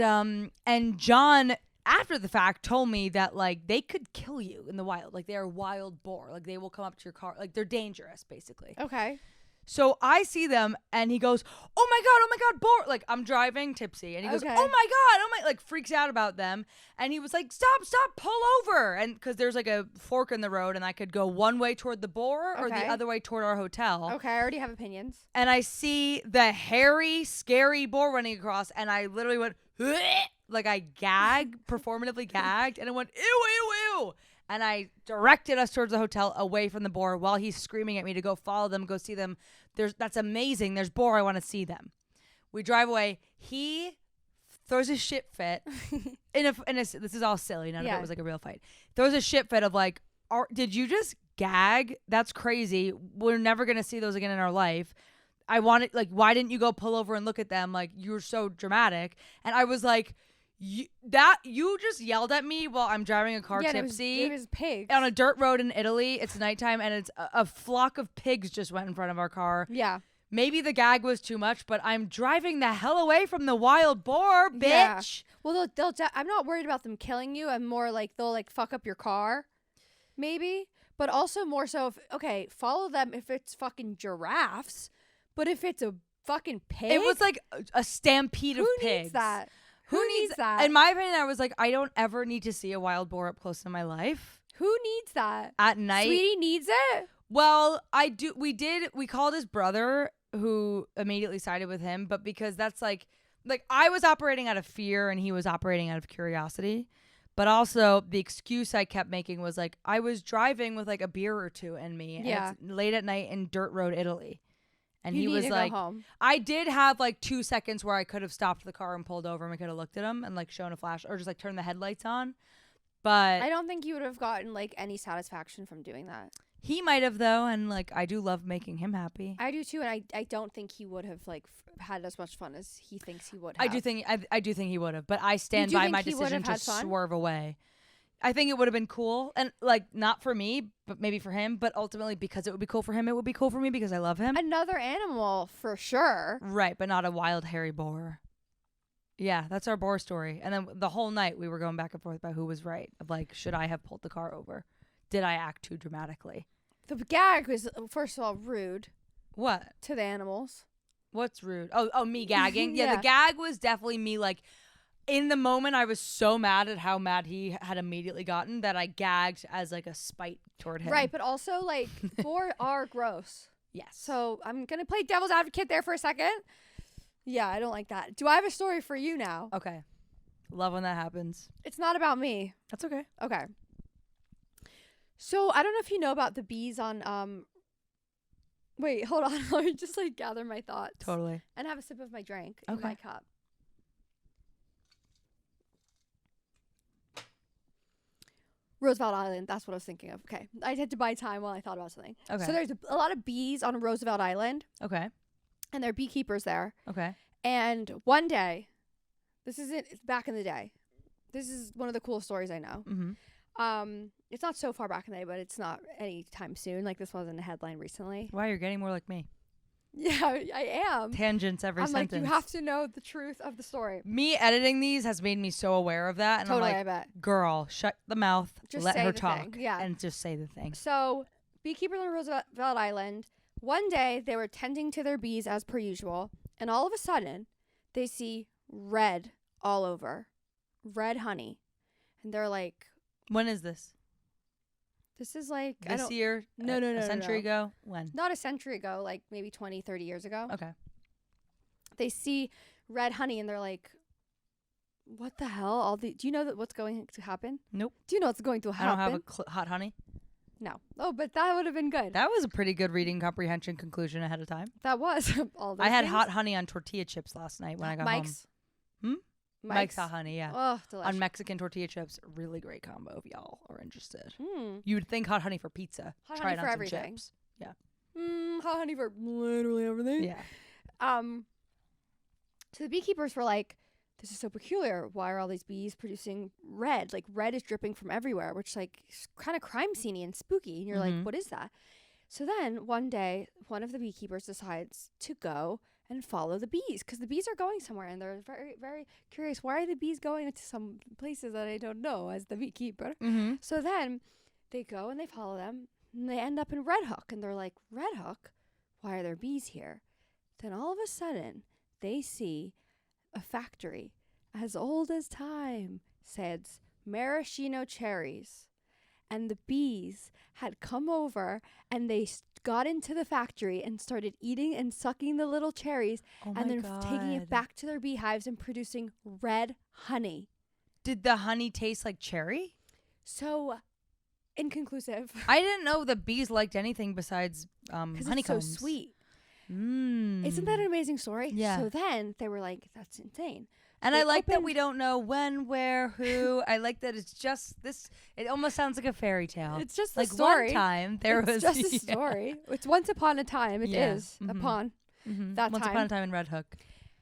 [SPEAKER 2] John, after the fact, told me that like they could kill you in the wild, like they are wild boar, like they will come up to your car, like they're dangerous, basically.
[SPEAKER 1] Okay.
[SPEAKER 2] So I see them, and he goes, oh my God, boar. Like, I'm driving tipsy, and he goes,
[SPEAKER 1] Okay.
[SPEAKER 2] oh my God, like, freaks out about them. And he was like, stop, pull over. And because there's like a fork in the road, and I could go one way toward the boar or
[SPEAKER 1] Okay.
[SPEAKER 2] the other way toward our hotel.
[SPEAKER 1] Okay, I already have opinions.
[SPEAKER 2] And I see the hairy, scary boar running across, and I literally went, like, I performatively gagged, and I went, ew. And I directed us towards the hotel away from the boar while he's screaming at me to go follow them, go see them. That's amazing. There's boar. I want to see them. We drive away. He throws a shit fit. This is all silly. None of it was like a real fight. Throws a shit fit of like, did you just gag? That's crazy. We're never going to see those again in our life. I wanted, like, why didn't you go pull over and look at them? Like, you're so dramatic. And I was like, you just yelled at me while I'm driving a car tipsy.
[SPEAKER 1] It was pigs.
[SPEAKER 2] On a dirt road in Italy. It's nighttime, and it's a flock of pigs just went in front of our car.
[SPEAKER 1] Yeah.
[SPEAKER 2] Maybe the gag was too much, but I'm driving the hell away from the wild boar, bitch.
[SPEAKER 1] Yeah. Well, I'm not worried about them killing you. I'm more like they'll like fuck up your car, maybe. But also more so follow them if it's fucking giraffes. But if it's a fucking pig,
[SPEAKER 2] It was like a stampede of pigs.
[SPEAKER 1] Who needs that? Who needs that?
[SPEAKER 2] In my opinion, I was like, I don't ever need to see a wild boar up close in my life.
[SPEAKER 1] Who needs that?
[SPEAKER 2] At night.
[SPEAKER 1] Sweetie needs it?
[SPEAKER 2] Well, I do. We called his brother, who immediately sided with him, but because that's like I was operating out of fear and he was operating out of curiosity. But also the excuse I kept making was like, I was driving with like a beer or two in me. And
[SPEAKER 1] Yeah.
[SPEAKER 2] it's late at night in dirt road, Italy. And
[SPEAKER 1] You
[SPEAKER 2] he
[SPEAKER 1] need
[SPEAKER 2] was
[SPEAKER 1] to
[SPEAKER 2] like,
[SPEAKER 1] go home.
[SPEAKER 2] I did have like 2 seconds where I could have stopped the car and pulled over and we could have looked at him and like shown a flash or just like turned the headlights on. But
[SPEAKER 1] I don't think you would have gotten like any satisfaction from doing that.
[SPEAKER 2] he might have though. And like, I do love making him happy.
[SPEAKER 1] I do too, and I don't think he would have like had as much fun as he thinks he would have.
[SPEAKER 2] I do think he would have, but I stand
[SPEAKER 1] do
[SPEAKER 2] by
[SPEAKER 1] think
[SPEAKER 2] my
[SPEAKER 1] he would
[SPEAKER 2] decision
[SPEAKER 1] have
[SPEAKER 2] to
[SPEAKER 1] had fun?
[SPEAKER 2] swerve away. I think it would have been cool, and like not for me, but maybe for him. But ultimately, because it would be cool for him, it would be cool for me because I love him.
[SPEAKER 1] Another animal for sure.
[SPEAKER 2] Right, but not a wild hairy boar. Yeah, that's our boar story. And then the whole night we were going back and forth about who was right. Of like, should I have pulled the car over? Did I act too dramatically?
[SPEAKER 1] The gag was first of all rude
[SPEAKER 2] What?
[SPEAKER 1] to the animals.
[SPEAKER 2] What's rude? Oh, me gagging. Yeah,
[SPEAKER 1] Yeah.
[SPEAKER 2] the gag was definitely me like. In the moment, I was so mad at how mad he had immediately gotten that I gagged as like a spite toward him.
[SPEAKER 1] Right, but also like boar are gross.
[SPEAKER 2] Yes.
[SPEAKER 1] So I'm gonna play devil's advocate there for a second. Yeah, I don't like that. Do I have a story for you now?
[SPEAKER 2] Okay. Love when that happens.
[SPEAKER 1] It's not about me.
[SPEAKER 2] That's okay.
[SPEAKER 1] Okay. So I don't know if you know about the bees on wait, hold on. Let me just like gather my thoughts.
[SPEAKER 2] Totally.
[SPEAKER 1] And have a sip of my drink in
[SPEAKER 2] Okay.
[SPEAKER 1] my cup. Roosevelt Island, that's what I was thinking of. Okay. I had to buy time while I thought about something.
[SPEAKER 2] Okay.
[SPEAKER 1] So there's a lot of bees on Roosevelt Island,
[SPEAKER 2] Okay.
[SPEAKER 1] and there are beekeepers there.
[SPEAKER 2] Okay.
[SPEAKER 1] And one day, it's back in the day. This is one of the coolest stories I know.
[SPEAKER 2] Mm-hmm.
[SPEAKER 1] It's not so far back in the day, but it's not anytime soon. Like this wasn't a headline recently.
[SPEAKER 2] Wow, you're getting more like me.
[SPEAKER 1] Yeah, I am.
[SPEAKER 2] Tangents every
[SPEAKER 1] I'm
[SPEAKER 2] sentence.
[SPEAKER 1] like, you have to know the truth of the story.
[SPEAKER 2] Me editing these has made me so aware of that. And
[SPEAKER 1] Totally,
[SPEAKER 2] I'm
[SPEAKER 1] I
[SPEAKER 2] like,
[SPEAKER 1] bet.
[SPEAKER 2] girl, shut the mouth.
[SPEAKER 1] Just
[SPEAKER 2] let
[SPEAKER 1] say
[SPEAKER 2] her
[SPEAKER 1] the
[SPEAKER 2] talk.
[SPEAKER 1] thing. Yeah.
[SPEAKER 2] And just say the thing.
[SPEAKER 1] So, beekeepers on Roosevelt Island, one day they were tending to their bees as per usual, And all of a sudden, they see red all over. Red honey. And they're like,
[SPEAKER 2] When is this?
[SPEAKER 1] this is like,
[SPEAKER 2] This year?
[SPEAKER 1] No,
[SPEAKER 2] A century ago? When?
[SPEAKER 1] not a century ago, like maybe 20, 30 years ago.
[SPEAKER 2] Okay.
[SPEAKER 1] They see red honey and they're like, what the hell? Do you know what's going to happen?
[SPEAKER 2] Nope.
[SPEAKER 1] Do you know what's going to
[SPEAKER 2] I
[SPEAKER 1] happen?
[SPEAKER 2] don't have hot honey.
[SPEAKER 1] No. Oh, but that would have been good.
[SPEAKER 2] That was a pretty good reading comprehension conclusion ahead of time.
[SPEAKER 1] That was all those
[SPEAKER 2] I had
[SPEAKER 1] things.
[SPEAKER 2] hot honey on tortilla chips last night when I got
[SPEAKER 1] Mike's.
[SPEAKER 2] home. Mike's hot honey, yeah.
[SPEAKER 1] Oh, delicious.
[SPEAKER 2] On Mexican tortilla chips. Really great combo if y'all are interested.
[SPEAKER 1] Mm.
[SPEAKER 2] You would think hot honey for pizza.
[SPEAKER 1] Hot
[SPEAKER 2] Try
[SPEAKER 1] honey
[SPEAKER 2] it on
[SPEAKER 1] for
[SPEAKER 2] some
[SPEAKER 1] everything.
[SPEAKER 2] chips. Yeah.
[SPEAKER 1] Hot honey for literally everything.
[SPEAKER 2] Yeah.
[SPEAKER 1] So the beekeepers were like, this is so peculiar. Why are all these bees producing red? Like red is dripping from everywhere, which like is kind of crime scene-y and spooky. And you're like, what is that? So then one day, one of the beekeepers decides to go and follow the bees because the bees are going somewhere and they're very, very curious. Why are the bees going into some places that I don't know as the beekeeper?
[SPEAKER 2] Mm-hmm.
[SPEAKER 1] So then they go and they follow them and they end up in Red Hook and they're like, Red Hook? Why are there bees here? Then all of a sudden they see a factory as old as time, says maraschino cherries. And the bees had come over and they got into the factory and started eating and sucking the little cherries and then taking it back to their beehives and producing red honey.
[SPEAKER 2] Did the honey taste like cherry?
[SPEAKER 1] So, inconclusive.
[SPEAKER 2] I didn't know the bees liked anything besides
[SPEAKER 1] Because
[SPEAKER 2] honeycombs.
[SPEAKER 1] it's so sweet.
[SPEAKER 2] Mm.
[SPEAKER 1] Isn't that an amazing story?
[SPEAKER 2] Yeah.
[SPEAKER 1] So then they were like, that's insane.
[SPEAKER 2] And
[SPEAKER 1] They
[SPEAKER 2] I like that
[SPEAKER 1] opened-
[SPEAKER 2] we don't know when, where, who. I like that it's just this. It almost sounds like a fairy tale.
[SPEAKER 1] It's just
[SPEAKER 2] like
[SPEAKER 1] a story.
[SPEAKER 2] one time there
[SPEAKER 1] it's
[SPEAKER 2] was
[SPEAKER 1] just a
[SPEAKER 2] yeah.
[SPEAKER 1] story. It's once upon a time. It is
[SPEAKER 2] Yeah. Mhm.
[SPEAKER 1] upon
[SPEAKER 2] Mhm.
[SPEAKER 1] that
[SPEAKER 2] Once
[SPEAKER 1] time.
[SPEAKER 2] upon a time in Red Hook.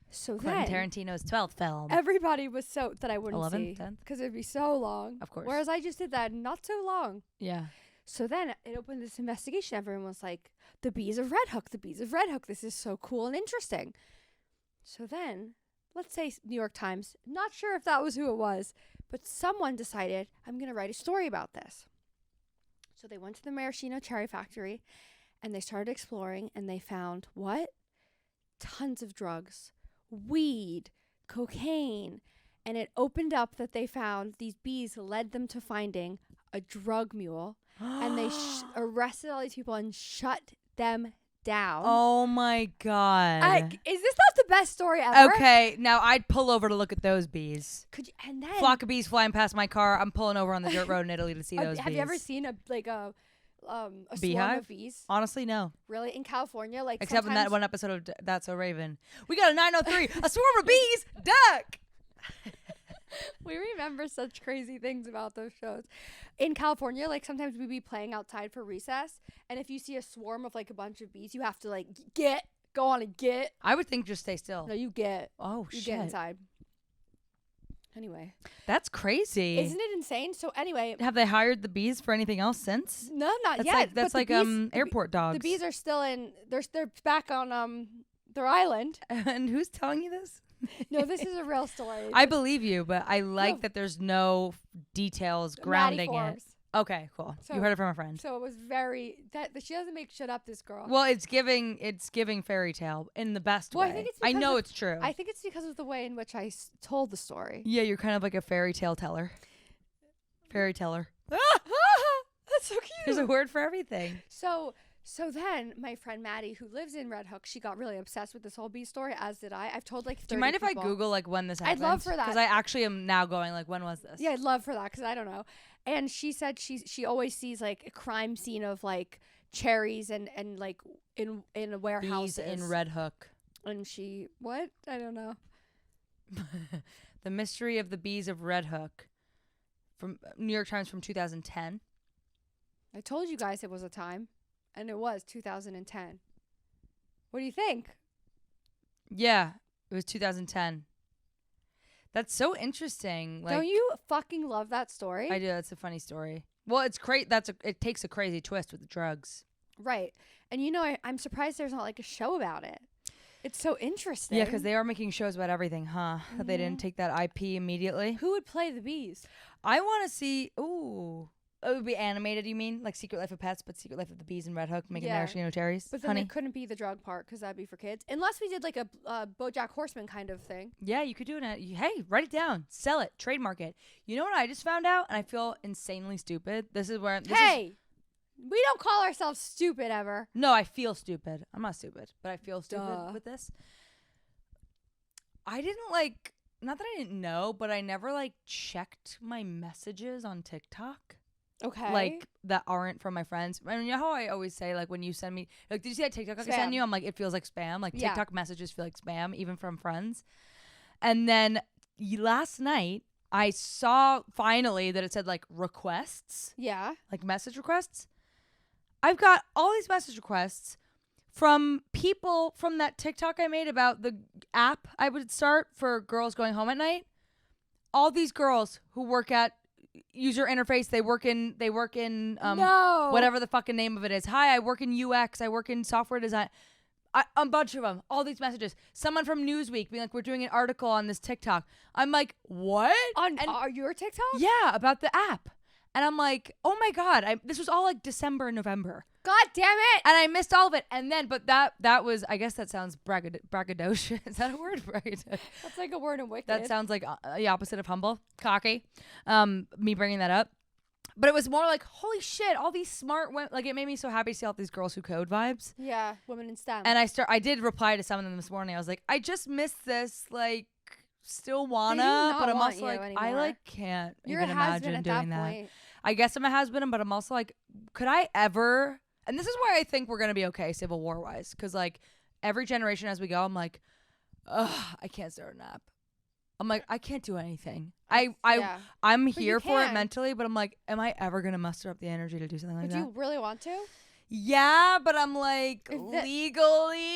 [SPEAKER 1] So
[SPEAKER 2] Quentin
[SPEAKER 1] then
[SPEAKER 2] Tarantino's 12th film.
[SPEAKER 1] everybody was so that I wouldn't
[SPEAKER 2] 11th,
[SPEAKER 1] see
[SPEAKER 2] 10th?
[SPEAKER 1] because it'd be so long.
[SPEAKER 2] Of course.
[SPEAKER 1] Whereas I just did that not so long.
[SPEAKER 2] Yeah.
[SPEAKER 1] So then it opened this investigation. Everyone was like, the bees of Red Hook, the bees of Red Hook. This is so cool and interesting. So then, let's say New York Times, not sure if that was who it was, but someone decided, I'm going to write a story about this. So they went to the maraschino cherry factory and they started exploring and they found what? Tons of drugs, weed, cocaine. And it opened up that they found these bees led them to finding a drug mule. And they arrested all these people and shut them down.
[SPEAKER 2] Oh my god.
[SPEAKER 1] Is this not the best story ever?
[SPEAKER 2] Okay, now I'd pull over to look at those bees.
[SPEAKER 1] Could you, and then
[SPEAKER 2] Flock of bees flying past my car. I'm pulling over on the dirt road in Italy to see those bees.
[SPEAKER 1] have you ever seen a swarm
[SPEAKER 2] Beehive?
[SPEAKER 1] of bees?
[SPEAKER 2] Honestly, no.
[SPEAKER 1] Really, in California, like
[SPEAKER 2] Except in that
[SPEAKER 1] sometimes-
[SPEAKER 2] one episode of That's So Raven. We got a 903, a swarm of bees, duck.
[SPEAKER 1] We remember such crazy things about those shows. In California, like sometimes we'd be playing outside for recess, and if you see a swarm of like a bunch of bees, you have to like go on and get.
[SPEAKER 2] I would think just stay still.
[SPEAKER 1] No, you get.
[SPEAKER 2] Oh,
[SPEAKER 1] You
[SPEAKER 2] shit.
[SPEAKER 1] get inside. Anyway,
[SPEAKER 2] That's crazy.
[SPEAKER 1] isn't it insane? So anyway,
[SPEAKER 2] Have they hired the bees for anything else since?
[SPEAKER 1] no, not
[SPEAKER 2] That's
[SPEAKER 1] yet.
[SPEAKER 2] like that's
[SPEAKER 1] but
[SPEAKER 2] like
[SPEAKER 1] the bees,
[SPEAKER 2] airport dogs.
[SPEAKER 1] The bees are still in. They're back on their island.
[SPEAKER 2] And who's telling you this?
[SPEAKER 1] No, this is a real story.
[SPEAKER 2] I believe you, but I like
[SPEAKER 1] No.
[SPEAKER 2] that there's no details
[SPEAKER 1] Maddie
[SPEAKER 2] grounding it.
[SPEAKER 1] Forbes.
[SPEAKER 2] Okay, cool.
[SPEAKER 1] So-
[SPEAKER 2] You heard it from a friend.
[SPEAKER 1] So it was very that she doesn't make shit up. This girl.
[SPEAKER 2] Well, it's giving fairy tale in the best
[SPEAKER 1] Well,
[SPEAKER 2] way.
[SPEAKER 1] I think it's
[SPEAKER 2] I
[SPEAKER 1] because
[SPEAKER 2] know
[SPEAKER 1] of-
[SPEAKER 2] it's true.
[SPEAKER 1] I think it's because of the way in which I told the story.
[SPEAKER 2] Yeah, you're kind of like a fairy tale teller. Fairy teller.
[SPEAKER 1] That's so cute.
[SPEAKER 2] There's a word for everything.
[SPEAKER 1] So then my friend Maddie, who lives in Red Hook, she got really obsessed with this whole bee story, as did I. I've told like 30
[SPEAKER 2] Do you mind if I
[SPEAKER 1] people.
[SPEAKER 2] Google like when this
[SPEAKER 1] I'd
[SPEAKER 2] happened?
[SPEAKER 1] love for that.
[SPEAKER 2] Because I actually am now going like, when was this?
[SPEAKER 1] Yeah, I'd love for that because I don't know. And she said she always sees like a crime scene of like cherries and like in warehouses.
[SPEAKER 2] Bees in Red Hook.
[SPEAKER 1] And she what? I don't know.
[SPEAKER 2] The Mystery of the Bees of Red Hook, from New York Times from 2010.
[SPEAKER 1] I told you guys it was a time, and it was 2010. What do you think?
[SPEAKER 2] Yeah, it was 2010. That's so interesting. Like,
[SPEAKER 1] Don't you fucking love that story?
[SPEAKER 2] I do. That's a funny story. Well, it's great. It takes a crazy twist with the drugs.
[SPEAKER 1] Right. And you know, I'm surprised there's not like a show about it. It's so interesting.
[SPEAKER 2] Yeah, because they are making shows about everything, huh? That they didn't take that IP immediately.
[SPEAKER 1] Who would play the bees?
[SPEAKER 2] I want to see. Ooh, it would be animated, you mean? Like Secret Life of Pets, but Secret Life of the Bees and Red Hook, making
[SPEAKER 1] Yeah.
[SPEAKER 2] maraschino cherries.
[SPEAKER 1] But then
[SPEAKER 2] Honey.
[SPEAKER 1] it couldn't be the drug part because that'd be for kids. Unless we did like a BoJack Horseman kind of thing.
[SPEAKER 2] Yeah, you could do it. Hey, write it down. Sell it. Trademark it. You know what I just found out? And I feel insanely stupid. We
[SPEAKER 1] don't call ourselves stupid ever.
[SPEAKER 2] No, I feel stupid. I'm not stupid, but I feel stupid with this. I didn't not that I didn't know, but I never checked my messages on TikTok.
[SPEAKER 1] Okay.
[SPEAKER 2] That aren't from my friends. I mean, you know how I always say, when you send me, did you see that TikTok I
[SPEAKER 1] Spam.
[SPEAKER 2] sent you? I'm like, it feels like spam.
[SPEAKER 1] Yeah.
[SPEAKER 2] TikTok messages feel like spam, even from friends. And then last night, I saw finally that it said requests.
[SPEAKER 1] Yeah.
[SPEAKER 2] Message requests. I've got all these message requests from people from that TikTok I made about the app I would start for girls going home at night. All these girls who work at user interface, they work in
[SPEAKER 1] No.
[SPEAKER 2] whatever the fucking name of it is. Hi, I work in UX, I work in software design. A bunch of them, all these messages. Someone from Newsweek being we're doing an article on this TikTok. I'm like, what?
[SPEAKER 1] On your TikTok?
[SPEAKER 2] Yeah, about the app. And I'm like, oh my God, this was all December and November.
[SPEAKER 1] God damn it.
[SPEAKER 2] And I missed all of it. And then, but that was, I guess that sounds braggadocious. Is that a word? Braggadocious.
[SPEAKER 1] That's like a word in Wicked.
[SPEAKER 2] That sounds like the opposite of humble. Cocky. Me bringing that up. But it was more holy shit, all these smart women. It made me so happy to see all these girls who code vibes.
[SPEAKER 1] Yeah, women in STEM.
[SPEAKER 2] And I did reply to some of them this morning. I was like, I just missed this, still wanna,
[SPEAKER 1] not
[SPEAKER 2] but I'm
[SPEAKER 1] want
[SPEAKER 2] also
[SPEAKER 1] you
[SPEAKER 2] I
[SPEAKER 1] anymore.
[SPEAKER 2] Can't
[SPEAKER 1] You're
[SPEAKER 2] even
[SPEAKER 1] a has-been
[SPEAKER 2] imagine
[SPEAKER 1] at
[SPEAKER 2] doing
[SPEAKER 1] that
[SPEAKER 2] that.
[SPEAKER 1] point.
[SPEAKER 2] I guess I'm a has-been, but I'm also could I ever? And this is why I think we're gonna be okay, Civil War wise, because every generation as we go, I'm ugh, I can't start an app. I'm I can't do anything. I'm here for it
[SPEAKER 1] can.
[SPEAKER 2] mentally, but I'm am I ever gonna muster up the energy to do something like
[SPEAKER 1] But
[SPEAKER 2] that?
[SPEAKER 1] do you really want to?
[SPEAKER 2] Yeah, but I'm
[SPEAKER 1] that-
[SPEAKER 2] legally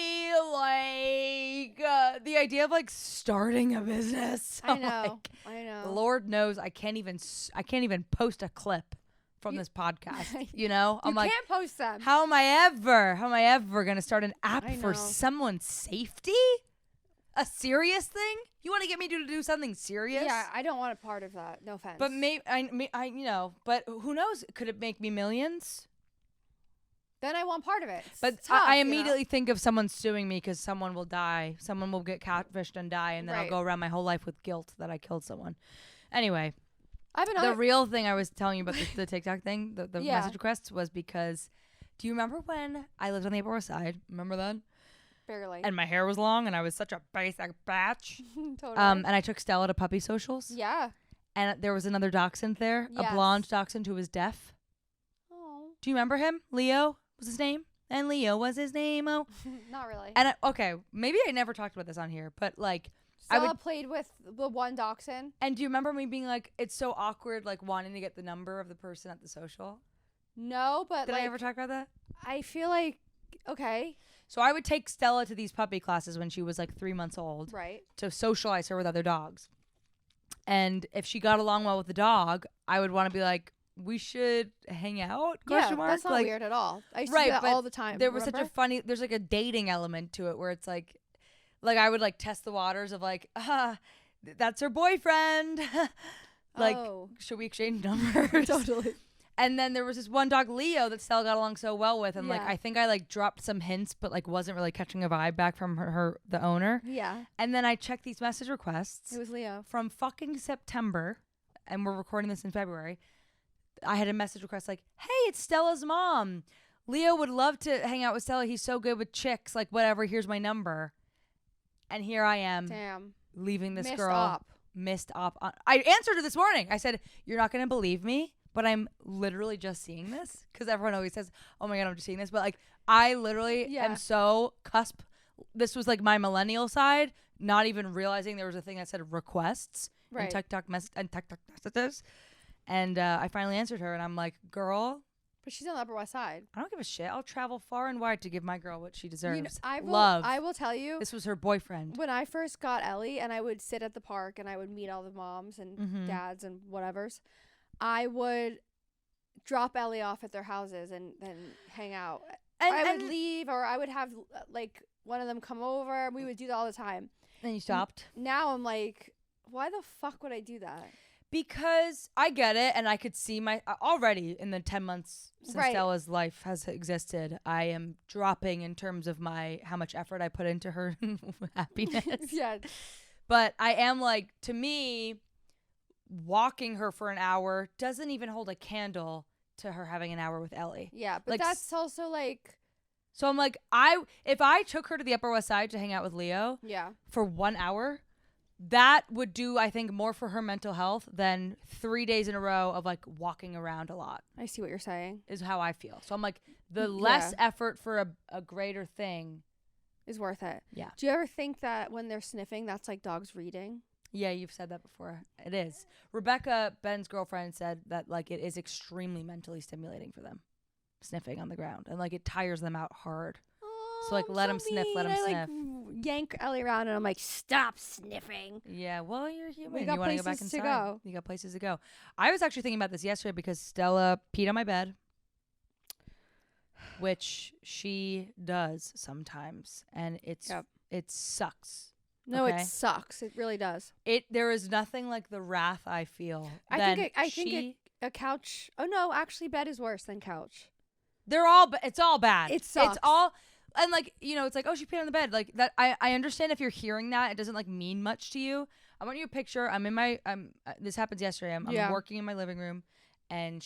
[SPEAKER 2] the idea of starting a business.
[SPEAKER 1] I know. I know.
[SPEAKER 2] Lord knows I can't even post a clip from this podcast. You know,
[SPEAKER 1] You can't post them.
[SPEAKER 2] how am I ever gonna start an app
[SPEAKER 1] I
[SPEAKER 2] for
[SPEAKER 1] know.
[SPEAKER 2] someone's safety? A serious thing? You want to get me to do something serious?
[SPEAKER 1] Yeah, I don't want a part of that. No offense.
[SPEAKER 2] But but who knows? Could it make me millions?
[SPEAKER 1] then I want part of it. It's
[SPEAKER 2] But
[SPEAKER 1] tough,
[SPEAKER 2] I
[SPEAKER 1] you know?
[SPEAKER 2] immediately think of someone suing me because someone will die. Someone will get catfished and die, and then I'll
[SPEAKER 1] Right.
[SPEAKER 2] go around my whole life with guilt that I killed someone. Anyway,
[SPEAKER 1] I have
[SPEAKER 2] the
[SPEAKER 1] another.
[SPEAKER 2] real thing I was telling you about the TikTok thing, the
[SPEAKER 1] Yeah.
[SPEAKER 2] message requests, was because do you remember when I lived on the Upper West Side? Remember that?
[SPEAKER 1] Barely.
[SPEAKER 2] And my hair was long, and I was such a basic bitch.
[SPEAKER 1] Totally.
[SPEAKER 2] And I took Stella to puppy socials.
[SPEAKER 1] Yeah.
[SPEAKER 2] And there was another dachshund there,
[SPEAKER 1] Yes.
[SPEAKER 2] a blonde dachshund who was deaf.
[SPEAKER 1] Oh.
[SPEAKER 2] Do you remember him? Leo was his name? And Leo was his name. Oh.
[SPEAKER 1] Not really.
[SPEAKER 2] And okay, maybe I never talked about this on here, but I
[SPEAKER 1] Stella
[SPEAKER 2] would.
[SPEAKER 1] played with the one dachshund.
[SPEAKER 2] And do you remember me being it's so awkward, wanting to get the number of the person at the social?
[SPEAKER 1] No, but
[SPEAKER 2] Did I ever talk about that?
[SPEAKER 1] I feel okay.
[SPEAKER 2] So I would take Stella to these puppy classes when she was 3 months old
[SPEAKER 1] Right.
[SPEAKER 2] to socialize her with other dogs. And if she got along well with the dog, I would want to be we should hang out?
[SPEAKER 1] Yeah,
[SPEAKER 2] Mark?
[SPEAKER 1] that's not weird at all. I used to
[SPEAKER 2] Right,
[SPEAKER 1] do that
[SPEAKER 2] but
[SPEAKER 1] all the time.
[SPEAKER 2] There was such a
[SPEAKER 1] remember?
[SPEAKER 2] funny. There's a dating element to it where it's I would test the waters of that's her boyfriend.
[SPEAKER 1] Oh.
[SPEAKER 2] Should we exchange numbers?
[SPEAKER 1] Totally.
[SPEAKER 2] And then there was this one dog, Leo, that Stella got along so well with, and
[SPEAKER 1] Yeah.
[SPEAKER 2] I think I dropped some hints, but wasn't really catching a vibe back from the owner.
[SPEAKER 1] Yeah.
[SPEAKER 2] And then I checked these message requests
[SPEAKER 1] It was Leo.
[SPEAKER 2] from fucking September, and we're recording this in February. I had a message request hey, it's Stella's mom. Leo would love to hang out with Stella. He's so good with chicks. Whatever. Here's my number. And here I am
[SPEAKER 1] Damn.
[SPEAKER 2] leaving this
[SPEAKER 1] Missed
[SPEAKER 2] girl.
[SPEAKER 1] op.
[SPEAKER 2] Missed op. I answered her this morning. I said, you're not going to believe me, but I'm literally just seeing this. Because everyone always says, oh my God, I'm just seeing this. But I literally am so cusp. This was my millennial side, not even realizing there was a thing that said requests
[SPEAKER 1] Right.
[SPEAKER 2] and TikTok messages. And I finally answered her, and I'm girl,
[SPEAKER 1] But she's on the Upper West Side.
[SPEAKER 2] I don't give a shit. I'll travel far and wide to give my girl what she deserves.
[SPEAKER 1] I will tell you.
[SPEAKER 2] This was her boyfriend.
[SPEAKER 1] When I first got Ellie and I would sit at the park and I would meet all the moms and
[SPEAKER 2] Mhm.
[SPEAKER 1] dads and whatevers, I would drop Ellie off at their houses and then hang out. I would leave, or I would have one of them come over. We would do that all the time.
[SPEAKER 2] Then you stopped.
[SPEAKER 1] Now I'm why the fuck would I do that?
[SPEAKER 2] Because I get it, and I could see already in the 10 months since
[SPEAKER 1] Right.
[SPEAKER 2] Stella's life has existed, I am dropping in terms of how much effort I put into her happiness.
[SPEAKER 1] Yeah.
[SPEAKER 2] But I am like, to me, walking her for an hour doesn't even hold a candle to her having an hour with Ellie.
[SPEAKER 1] Yeah, but
[SPEAKER 2] Like,
[SPEAKER 1] that's also like,
[SPEAKER 2] So I'm like, if I took her to the Upper West Side to hang out with Leo
[SPEAKER 1] yeah.
[SPEAKER 2] for 1 hour, that would do, I think, more for her mental health than 3 days in a row of like walking around a lot.
[SPEAKER 1] I see what you're saying.
[SPEAKER 2] Is how I feel. So I'm like, the less effort for a greater thing
[SPEAKER 1] Is worth it.
[SPEAKER 2] Yeah.
[SPEAKER 1] Do you ever think that when they're sniffing, that's like dogs reading?
[SPEAKER 2] Yeah, you've said that before. It is. Rebecca, Ben's girlfriend, said that like it is extremely mentally stimulating for them, sniffing on the ground, and like it tires them out hard.
[SPEAKER 1] Oh,
[SPEAKER 2] So, like, let 'em sniff, let 'em
[SPEAKER 1] I,
[SPEAKER 2] sniff.
[SPEAKER 1] Like, yank Ellie around, and I'm like, stop sniffing.
[SPEAKER 2] Yeah, well, you're human.
[SPEAKER 1] We
[SPEAKER 2] You
[SPEAKER 1] got
[SPEAKER 2] want to go back
[SPEAKER 1] places to
[SPEAKER 2] inside.
[SPEAKER 1] go.
[SPEAKER 2] You got places to go. I was actually thinking about this yesterday because Stella peed on my bed, which she does sometimes, and it sucks.
[SPEAKER 1] No,
[SPEAKER 2] Okay.
[SPEAKER 1] it sucks. It really does.
[SPEAKER 2] There is nothing like the wrath I feel.
[SPEAKER 1] I
[SPEAKER 2] than
[SPEAKER 1] think a couch. Oh no, actually, bed is worse than couch.
[SPEAKER 2] It's all bad.
[SPEAKER 1] It sucks.
[SPEAKER 2] It's all, and like, it's like, oh, she peed on the bed. Like that. I understand if you're hearing that, it doesn't like mean much to you. I want you a picture. This happens yesterday. I'm working in my living room, and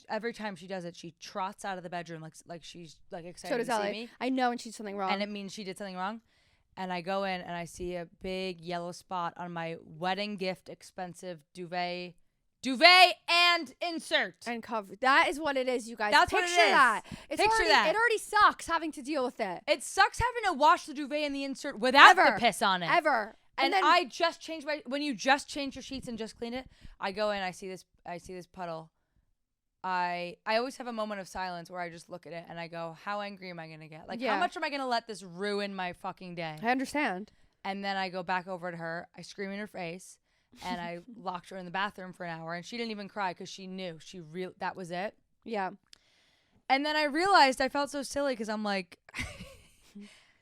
[SPEAKER 2] every time she does it, she trots out of the bedroom like she's like excited
[SPEAKER 1] So does
[SPEAKER 2] to see
[SPEAKER 1] Ellie.
[SPEAKER 2] me.
[SPEAKER 1] I know when she's something wrong.
[SPEAKER 2] And it means she did something wrong. And I go in and I see a big yellow spot on my wedding gift expensive duvet and insert.
[SPEAKER 1] And cover. That is what it is, you guys.
[SPEAKER 2] That's
[SPEAKER 1] Picture
[SPEAKER 2] what it is.
[SPEAKER 1] that.
[SPEAKER 2] Picture that.
[SPEAKER 1] It already sucks having to deal with it.
[SPEAKER 2] It sucks having to wash the duvet and the insert without
[SPEAKER 1] Ever.
[SPEAKER 2] the piss on it.
[SPEAKER 1] Ever.
[SPEAKER 2] And
[SPEAKER 1] then,
[SPEAKER 2] I just changed when you just change your sheets and just clean it, I go in, I see this puddle. I always have a moment of silence where I just look at it and I go, how angry am I going to get? Like, how much am I going to let this ruin my fucking day?
[SPEAKER 1] I understand.
[SPEAKER 2] And then I go back over to her, I scream in her face, and I locked her in the bathroom for an hour, and she didn't even cry because she knew that was it.
[SPEAKER 1] Yeah.
[SPEAKER 2] And then I realized I felt so silly because I'm like,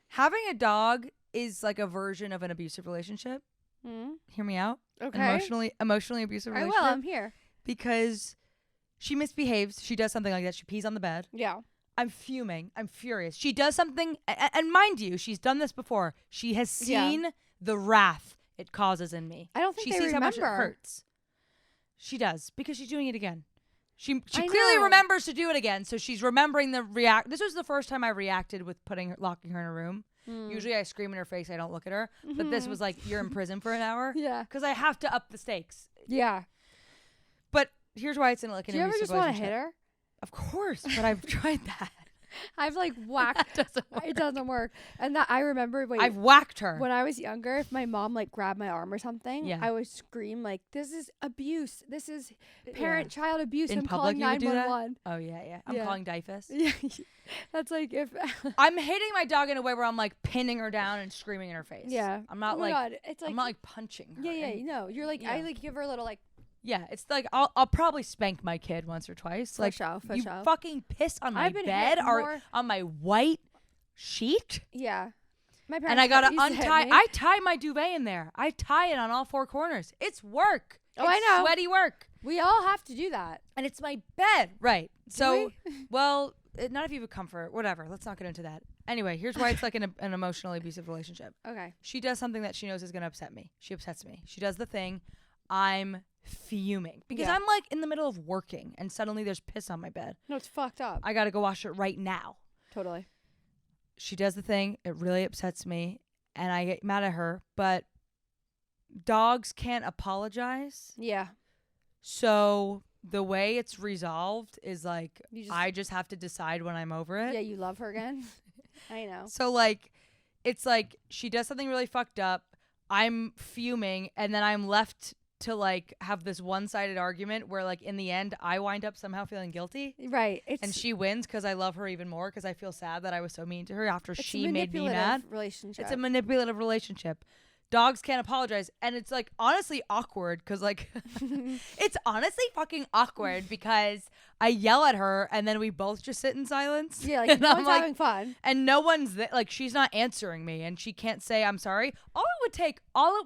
[SPEAKER 2] having a dog is like a version of an abusive relationship.
[SPEAKER 1] Mm-hmm.
[SPEAKER 2] Hear me out.
[SPEAKER 1] Okay.
[SPEAKER 2] Emotionally abusive
[SPEAKER 1] I
[SPEAKER 2] relationship.
[SPEAKER 1] will. I'm here.
[SPEAKER 2] Because she misbehaves. She does something like that. She pees on the bed.
[SPEAKER 1] Yeah.
[SPEAKER 2] I'm fuming. I'm furious. She does something, and mind you, she's done this before. She has seen the wrath it causes in me.
[SPEAKER 1] I don't think
[SPEAKER 2] she
[SPEAKER 1] they
[SPEAKER 2] sees how much it
[SPEAKER 1] remember.
[SPEAKER 2] hurts. She does, because she's doing it again. She
[SPEAKER 1] I
[SPEAKER 2] clearly
[SPEAKER 1] know.
[SPEAKER 2] remembers to do it again, so she's remembering the react. This was the first time I reacted with locking her in a room. Usually I scream in her face. I don't look at her. But this was like, you're in prison for an hour.
[SPEAKER 1] Yeah.
[SPEAKER 2] Because I have to up the stakes.
[SPEAKER 1] Yeah.
[SPEAKER 2] But here's why it's in like an
[SPEAKER 1] Do you ever
[SPEAKER 2] abusive
[SPEAKER 1] just want to
[SPEAKER 2] relationship.
[SPEAKER 1] hit her?
[SPEAKER 2] Of course, but I've tried that.
[SPEAKER 1] I've like whacked.
[SPEAKER 2] That doesn't work.
[SPEAKER 1] It doesn't work. And that I remember
[SPEAKER 2] I've whacked her.
[SPEAKER 1] when I was younger, if my mom like grabbed my arm or something,
[SPEAKER 2] Yeah.
[SPEAKER 1] I would scream like, "This is abuse. This is parent-child abuse."
[SPEAKER 2] In
[SPEAKER 1] I'm
[SPEAKER 2] public,
[SPEAKER 1] calling
[SPEAKER 2] you would do that?
[SPEAKER 1] 911.
[SPEAKER 2] Oh yeah. I'm
[SPEAKER 1] Yeah.
[SPEAKER 2] calling DIFUS.
[SPEAKER 1] Yeah, that's like if.
[SPEAKER 2] I'm hitting my dog in a way where I'm like pinning her down and screaming in her face.
[SPEAKER 1] Yeah.
[SPEAKER 2] I'm not
[SPEAKER 1] Oh my
[SPEAKER 2] like
[SPEAKER 1] God, it's like
[SPEAKER 2] I'm not like punching her.
[SPEAKER 1] yeah,
[SPEAKER 2] And-
[SPEAKER 1] you know, you're like I
[SPEAKER 2] Yeah.
[SPEAKER 1] like give her a little like
[SPEAKER 2] yeah, it's like I'll probably spank my kid once or twice.
[SPEAKER 1] For
[SPEAKER 2] Like
[SPEAKER 1] sure, for
[SPEAKER 2] you
[SPEAKER 1] sure.
[SPEAKER 2] fucking piss on my
[SPEAKER 1] I've been
[SPEAKER 2] bed
[SPEAKER 1] hit
[SPEAKER 2] or
[SPEAKER 1] more-
[SPEAKER 2] on my white sheet.
[SPEAKER 1] yeah. My parents
[SPEAKER 2] And I gotta
[SPEAKER 1] used to hit
[SPEAKER 2] untie.
[SPEAKER 1] me.
[SPEAKER 2] I tie my duvet in there. I tie it on all four corners. It's work.
[SPEAKER 1] Oh,
[SPEAKER 2] It's
[SPEAKER 1] I know.
[SPEAKER 2] sweaty work.
[SPEAKER 1] We all have to do that.
[SPEAKER 2] And it's my bed. Right. So,
[SPEAKER 1] we?
[SPEAKER 2] well, not if you have a comfort. Whatever. Let's not get into that. Anyway, here's why it's like an emotionally abusive relationship.
[SPEAKER 1] Okay.
[SPEAKER 2] She does something that she knows is going to upset me. She upsets me. She does the thing. I'm fuming. Because
[SPEAKER 1] Yeah.
[SPEAKER 2] I'm like in the middle of working and suddenly there's piss on my bed.
[SPEAKER 1] No, it's fucked up.
[SPEAKER 2] I got to go wash it right now.
[SPEAKER 1] Totally.
[SPEAKER 2] She does the thing. It really upsets me. And I get mad at her. But dogs can't apologize.
[SPEAKER 1] Yeah.
[SPEAKER 2] So the way it's resolved is like
[SPEAKER 1] I
[SPEAKER 2] I just have to decide when I'm over it.
[SPEAKER 1] Yeah, you love her again. I know.
[SPEAKER 2] So like it's like she does something really fucked up. I'm fuming and then I'm left to like have this one-sided argument where like in the end I wind up somehow feeling guilty
[SPEAKER 1] Right. It's
[SPEAKER 2] and she wins because I love her even more because I feel sad that I was so mean to her after
[SPEAKER 1] it's
[SPEAKER 2] she
[SPEAKER 1] a
[SPEAKER 2] made me
[SPEAKER 1] manipulative
[SPEAKER 2] mad.
[SPEAKER 1] relationship.
[SPEAKER 2] It's a manipulative relationship. Dogs can't apologize. And it's like honestly awkward because like it's honestly fucking awkward because I yell at her and then we both just sit in silence.
[SPEAKER 1] yeah, like
[SPEAKER 2] and
[SPEAKER 1] no
[SPEAKER 2] I'm
[SPEAKER 1] one's
[SPEAKER 2] like,
[SPEAKER 1] having fun.
[SPEAKER 2] and no one's like she's not answering me and she can't say I'm sorry. All it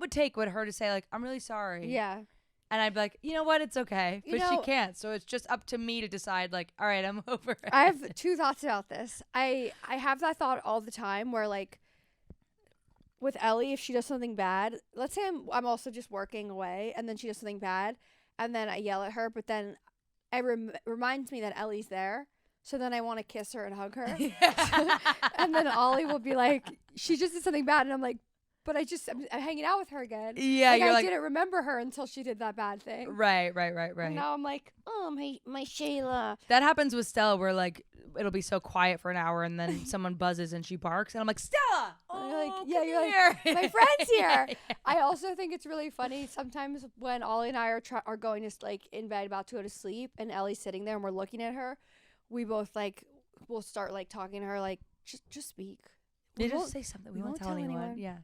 [SPEAKER 2] would take would her to say like I'm really sorry.
[SPEAKER 1] Yeah.
[SPEAKER 2] And I'd be like, you know what? It's okay.
[SPEAKER 1] You
[SPEAKER 2] But she
[SPEAKER 1] know-
[SPEAKER 2] can't. So it's just up to me to decide, like, all right, I'm over it.
[SPEAKER 1] I have two thoughts about this. I have that thought all the time where, like, with Ellie, if she does something bad, let's say I'm also just working away, and then she does something bad, and then I yell at her, but then it reminds me that Ellie's there, so then I want to kiss her and hug her. And then Ollie will be like, she just did something bad, and I'm like, but I'm hanging out with her again.
[SPEAKER 2] Yeah,
[SPEAKER 1] like,
[SPEAKER 2] you're
[SPEAKER 1] I
[SPEAKER 2] like,
[SPEAKER 1] didn't remember her until she did that bad thing.
[SPEAKER 2] right.
[SPEAKER 1] And now I'm like, oh, my Shayla.
[SPEAKER 2] That happens with Stella where, like, it'll be so quiet for an hour and then someone buzzes and she barks. And I'm like, Stella!
[SPEAKER 1] And you're like,
[SPEAKER 2] Oh,
[SPEAKER 1] yeah,
[SPEAKER 2] come
[SPEAKER 1] you're
[SPEAKER 2] here.
[SPEAKER 1] like, my friend's here.
[SPEAKER 2] Yeah.
[SPEAKER 1] I also think it's really funny sometimes when Ollie and I are going to, like, in bed about to go to sleep and Ellie's sitting there and we're looking at her. We both, like, will start, like, talking to her, like, just speak.
[SPEAKER 2] You
[SPEAKER 1] We
[SPEAKER 2] just
[SPEAKER 1] won't-
[SPEAKER 2] say something.
[SPEAKER 1] we
[SPEAKER 2] We won't
[SPEAKER 1] won't
[SPEAKER 2] tell
[SPEAKER 1] tell
[SPEAKER 2] anyone.
[SPEAKER 1] anyone.
[SPEAKER 2] Yeah.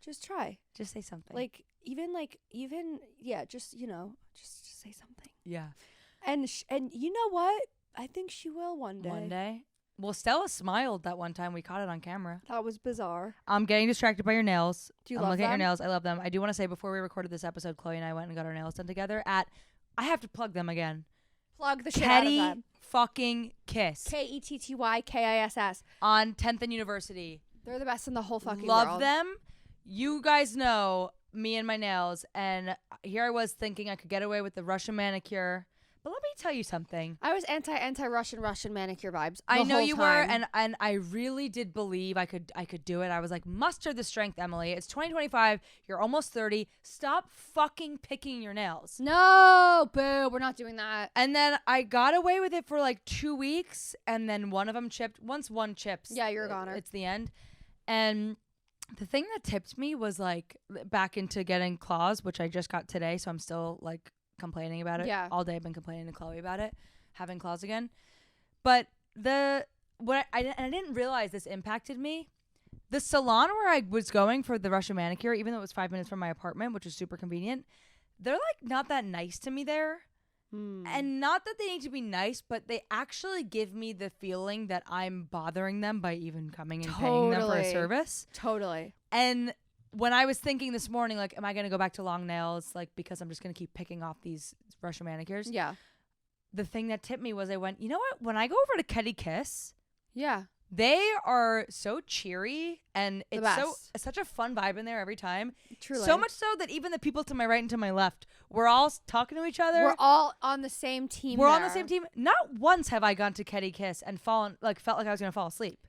[SPEAKER 1] Just try.
[SPEAKER 2] Just say something.
[SPEAKER 1] Like, even, yeah, just, just say something.
[SPEAKER 2] yeah.
[SPEAKER 1] And you know what? I think she will one day.
[SPEAKER 2] One day. Well, Stella smiled that one time. We caught it on camera.
[SPEAKER 1] That was bizarre.
[SPEAKER 2] I'm getting distracted by your nails.
[SPEAKER 1] Do you
[SPEAKER 2] I'm
[SPEAKER 1] love
[SPEAKER 2] looking at your
[SPEAKER 1] them?
[SPEAKER 2] nails. I love them. I do want to say before we recorded this episode, Chloe and I went and got our nails done together at, I have to plug them again.
[SPEAKER 1] Plug the shit out of
[SPEAKER 2] Ketty
[SPEAKER 1] them.
[SPEAKER 2] fucking Kiss
[SPEAKER 1] KettyKiss.
[SPEAKER 2] on 10th and University.
[SPEAKER 1] They're the best in the whole fucking
[SPEAKER 2] Love
[SPEAKER 1] world.
[SPEAKER 2] them. You guys know me and my nails, and here I was thinking I could get away with the Russian manicure. But let me tell you something.
[SPEAKER 1] I was anti-Russian manicure vibes.
[SPEAKER 2] I
[SPEAKER 1] the
[SPEAKER 2] know
[SPEAKER 1] whole
[SPEAKER 2] you
[SPEAKER 1] time.
[SPEAKER 2] were, and I really did believe I could do it. I was like, muster the strength, Emily. It's 2025. You're almost 30. Stop fucking picking your nails.
[SPEAKER 1] No, boo, we're not doing that.
[SPEAKER 2] And then I got away with it for like 2 weeks, and then one of them chipped. Once one chips,
[SPEAKER 1] Yeah, you're a goner.
[SPEAKER 2] It's the end. And the thing that tipped me was like back into getting claws, which I just got today, so I'm still like complaining about it.
[SPEAKER 1] Yeah.
[SPEAKER 2] All day I've been complaining to Chloe about it, having claws again. But I didn't realize this impacted me. The salon where I was going for the Russian manicure, even though it was 5 minutes from my apartment, which was super convenient, they're like not that nice to me there. And not that they need to be nice, but they actually give me the feeling that I'm bothering them by even coming and paying them for a
[SPEAKER 1] Totally.
[SPEAKER 2] service.
[SPEAKER 1] Totally.
[SPEAKER 2] And when I was thinking this morning, like, am I going to go back to long nails? Like, because I'm just going to keep picking off these Russian manicures.
[SPEAKER 1] Yeah.
[SPEAKER 2] The thing that tipped me was I went, you know what? When I go over to Ketty Kiss,
[SPEAKER 1] Yeah.
[SPEAKER 2] they are so cheery and
[SPEAKER 1] The
[SPEAKER 2] it's
[SPEAKER 1] best.
[SPEAKER 2] such a fun vibe in there every time.
[SPEAKER 1] Truly.
[SPEAKER 2] So much so that even the people to my right and to my left, we're all talking to each other.
[SPEAKER 1] We're all on the same team.
[SPEAKER 2] We're on the
[SPEAKER 1] there.
[SPEAKER 2] same team. Not once have I gone to Ketty Kiss and felt like I was going to fall asleep.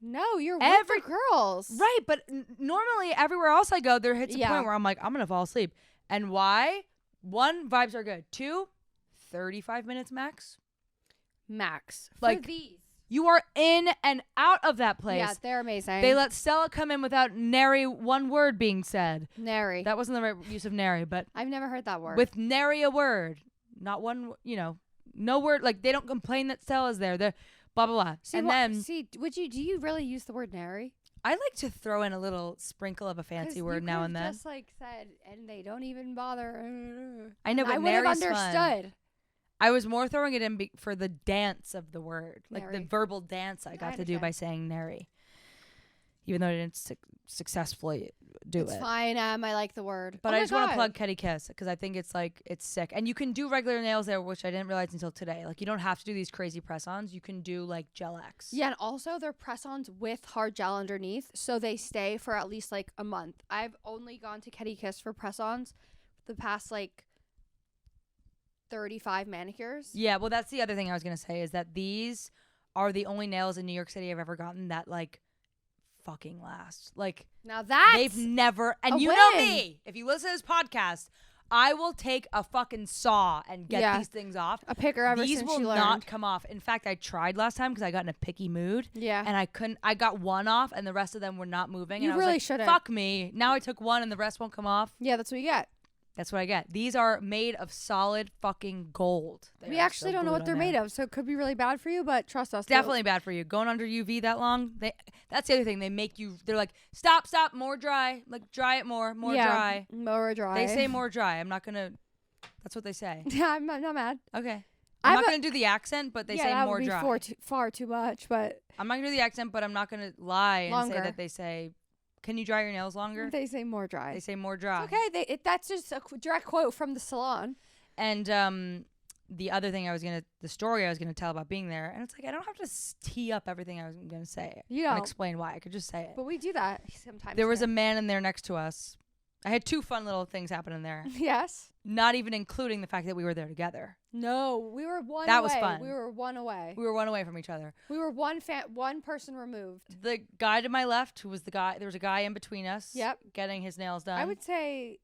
[SPEAKER 1] No, you're with
[SPEAKER 2] Every-
[SPEAKER 1] the girls.
[SPEAKER 2] Right, but normally everywhere else I go, there hits a
[SPEAKER 1] Yeah.
[SPEAKER 2] point where I'm like, I'm going to fall asleep. And why? One, vibes are good. Two, 35 minutes max.
[SPEAKER 1] Max.
[SPEAKER 2] Like,
[SPEAKER 1] For these.
[SPEAKER 2] You are in and out of that place.
[SPEAKER 1] Yeah, they're amazing.
[SPEAKER 2] They let Stella come in without nary one word being said.
[SPEAKER 1] Nary.
[SPEAKER 2] That wasn't the right use of nary, but
[SPEAKER 1] I've never heard that word.
[SPEAKER 2] with nary a word. Not one, no word. Like, they don't complain that Stella's there. They're blah, blah, blah.
[SPEAKER 1] See,
[SPEAKER 2] And
[SPEAKER 1] wha-
[SPEAKER 2] then
[SPEAKER 1] see, do you really use the word nary?
[SPEAKER 2] I like to throw in a little sprinkle of a fancy
[SPEAKER 1] 'Cause
[SPEAKER 2] word
[SPEAKER 1] you
[SPEAKER 2] now
[SPEAKER 1] could've
[SPEAKER 2] and then.
[SPEAKER 1] Just like said, and they don't even bother.
[SPEAKER 2] I know, but
[SPEAKER 1] I would have
[SPEAKER 2] nary's fun.
[SPEAKER 1] understood.
[SPEAKER 2] I was more throwing it in for the dance of the word, like
[SPEAKER 1] Nary.
[SPEAKER 2] the verbal dance I got to do by saying nary. Even though I didn't successfully do
[SPEAKER 1] It's
[SPEAKER 2] it.
[SPEAKER 1] fine, I like the word.
[SPEAKER 2] But
[SPEAKER 1] Oh
[SPEAKER 2] I
[SPEAKER 1] my
[SPEAKER 2] just want to
[SPEAKER 1] God.
[SPEAKER 2] plug Ketty Kiss because I think it's sick. And you can do regular nails there, which I didn't realize until today. Like, you don't have to do these crazy press-ons. You can do like Gel X.
[SPEAKER 1] Yeah, and also they're press-ons with hard gel underneath, so they stay for at least like a month. I've only gone to Ketty Kiss for press-ons the past like 35 manicures.
[SPEAKER 2] Yeah, well, that's the other thing I was going to say is that these are the only nails in New York City I've ever gotten that like fucking last. Like,
[SPEAKER 1] Now that's
[SPEAKER 2] they've never, and
[SPEAKER 1] a
[SPEAKER 2] you know
[SPEAKER 1] win.
[SPEAKER 2] me, if you listen to this podcast, I will take a fucking saw and get
[SPEAKER 1] Yeah.
[SPEAKER 2] these things off.
[SPEAKER 1] a picker ever
[SPEAKER 2] These
[SPEAKER 1] since
[SPEAKER 2] will
[SPEAKER 1] you learned.
[SPEAKER 2] not come off. In fact, I tried last time because I got in a picky mood.
[SPEAKER 1] Yeah.
[SPEAKER 2] And I couldn't. I got one off, and the rest of them were not moving.
[SPEAKER 1] You
[SPEAKER 2] and I was
[SPEAKER 1] really
[SPEAKER 2] like,
[SPEAKER 1] shouldn't.
[SPEAKER 2] Fuck me. Now I took one, and the rest won't come off.
[SPEAKER 1] Yeah, that's what you get.
[SPEAKER 2] That's what I get. These are made of solid fucking gold. They
[SPEAKER 1] We
[SPEAKER 2] are
[SPEAKER 1] actually
[SPEAKER 2] still
[SPEAKER 1] don't know
[SPEAKER 2] glued
[SPEAKER 1] what they're
[SPEAKER 2] on
[SPEAKER 1] made
[SPEAKER 2] there.
[SPEAKER 1] of, so it could be really bad for you, but trust us.
[SPEAKER 2] Definitely bad for you. Going under UV that long. That's the other thing. They make you. They're like, stop, more dry. Like, dry it more dry.
[SPEAKER 1] More dry.
[SPEAKER 2] They say more dry. I'm not gonna. That's what they say.
[SPEAKER 1] Yeah, I'm not mad.
[SPEAKER 2] Okay.
[SPEAKER 1] I
[SPEAKER 2] I'm
[SPEAKER 1] have
[SPEAKER 2] not
[SPEAKER 1] a-
[SPEAKER 2] gonna do the accent, but they
[SPEAKER 1] yeah,
[SPEAKER 2] say
[SPEAKER 1] that
[SPEAKER 2] more
[SPEAKER 1] would be
[SPEAKER 2] dry.
[SPEAKER 1] far too much, but
[SPEAKER 2] I'm not gonna do the accent, but I'm not gonna lie and say
[SPEAKER 1] Longer.
[SPEAKER 2] that they say, "Can you dry your nails longer?"
[SPEAKER 1] they say more dry.
[SPEAKER 2] They say more dry.
[SPEAKER 1] Okay, that's just a direct quote from the salon.
[SPEAKER 2] And the story I was gonna tell about being there, and it's like I don't have to tee up everything I was gonna say and explain why. I could just say it.
[SPEAKER 1] But we do that sometimes.
[SPEAKER 2] There was a man in there next to us. I had 2 fun little things happen in there.
[SPEAKER 1] Yes.
[SPEAKER 2] Not even including the fact that we were there together.
[SPEAKER 1] No, we were one
[SPEAKER 2] That
[SPEAKER 1] away.
[SPEAKER 2] was fun.
[SPEAKER 1] We were one away.
[SPEAKER 2] We were one away from each other.
[SPEAKER 1] We were one person removed.
[SPEAKER 2] The guy to my left, who was the guy, there was a guy in between us.
[SPEAKER 1] Yep.
[SPEAKER 2] Getting his nails done.
[SPEAKER 1] I would say.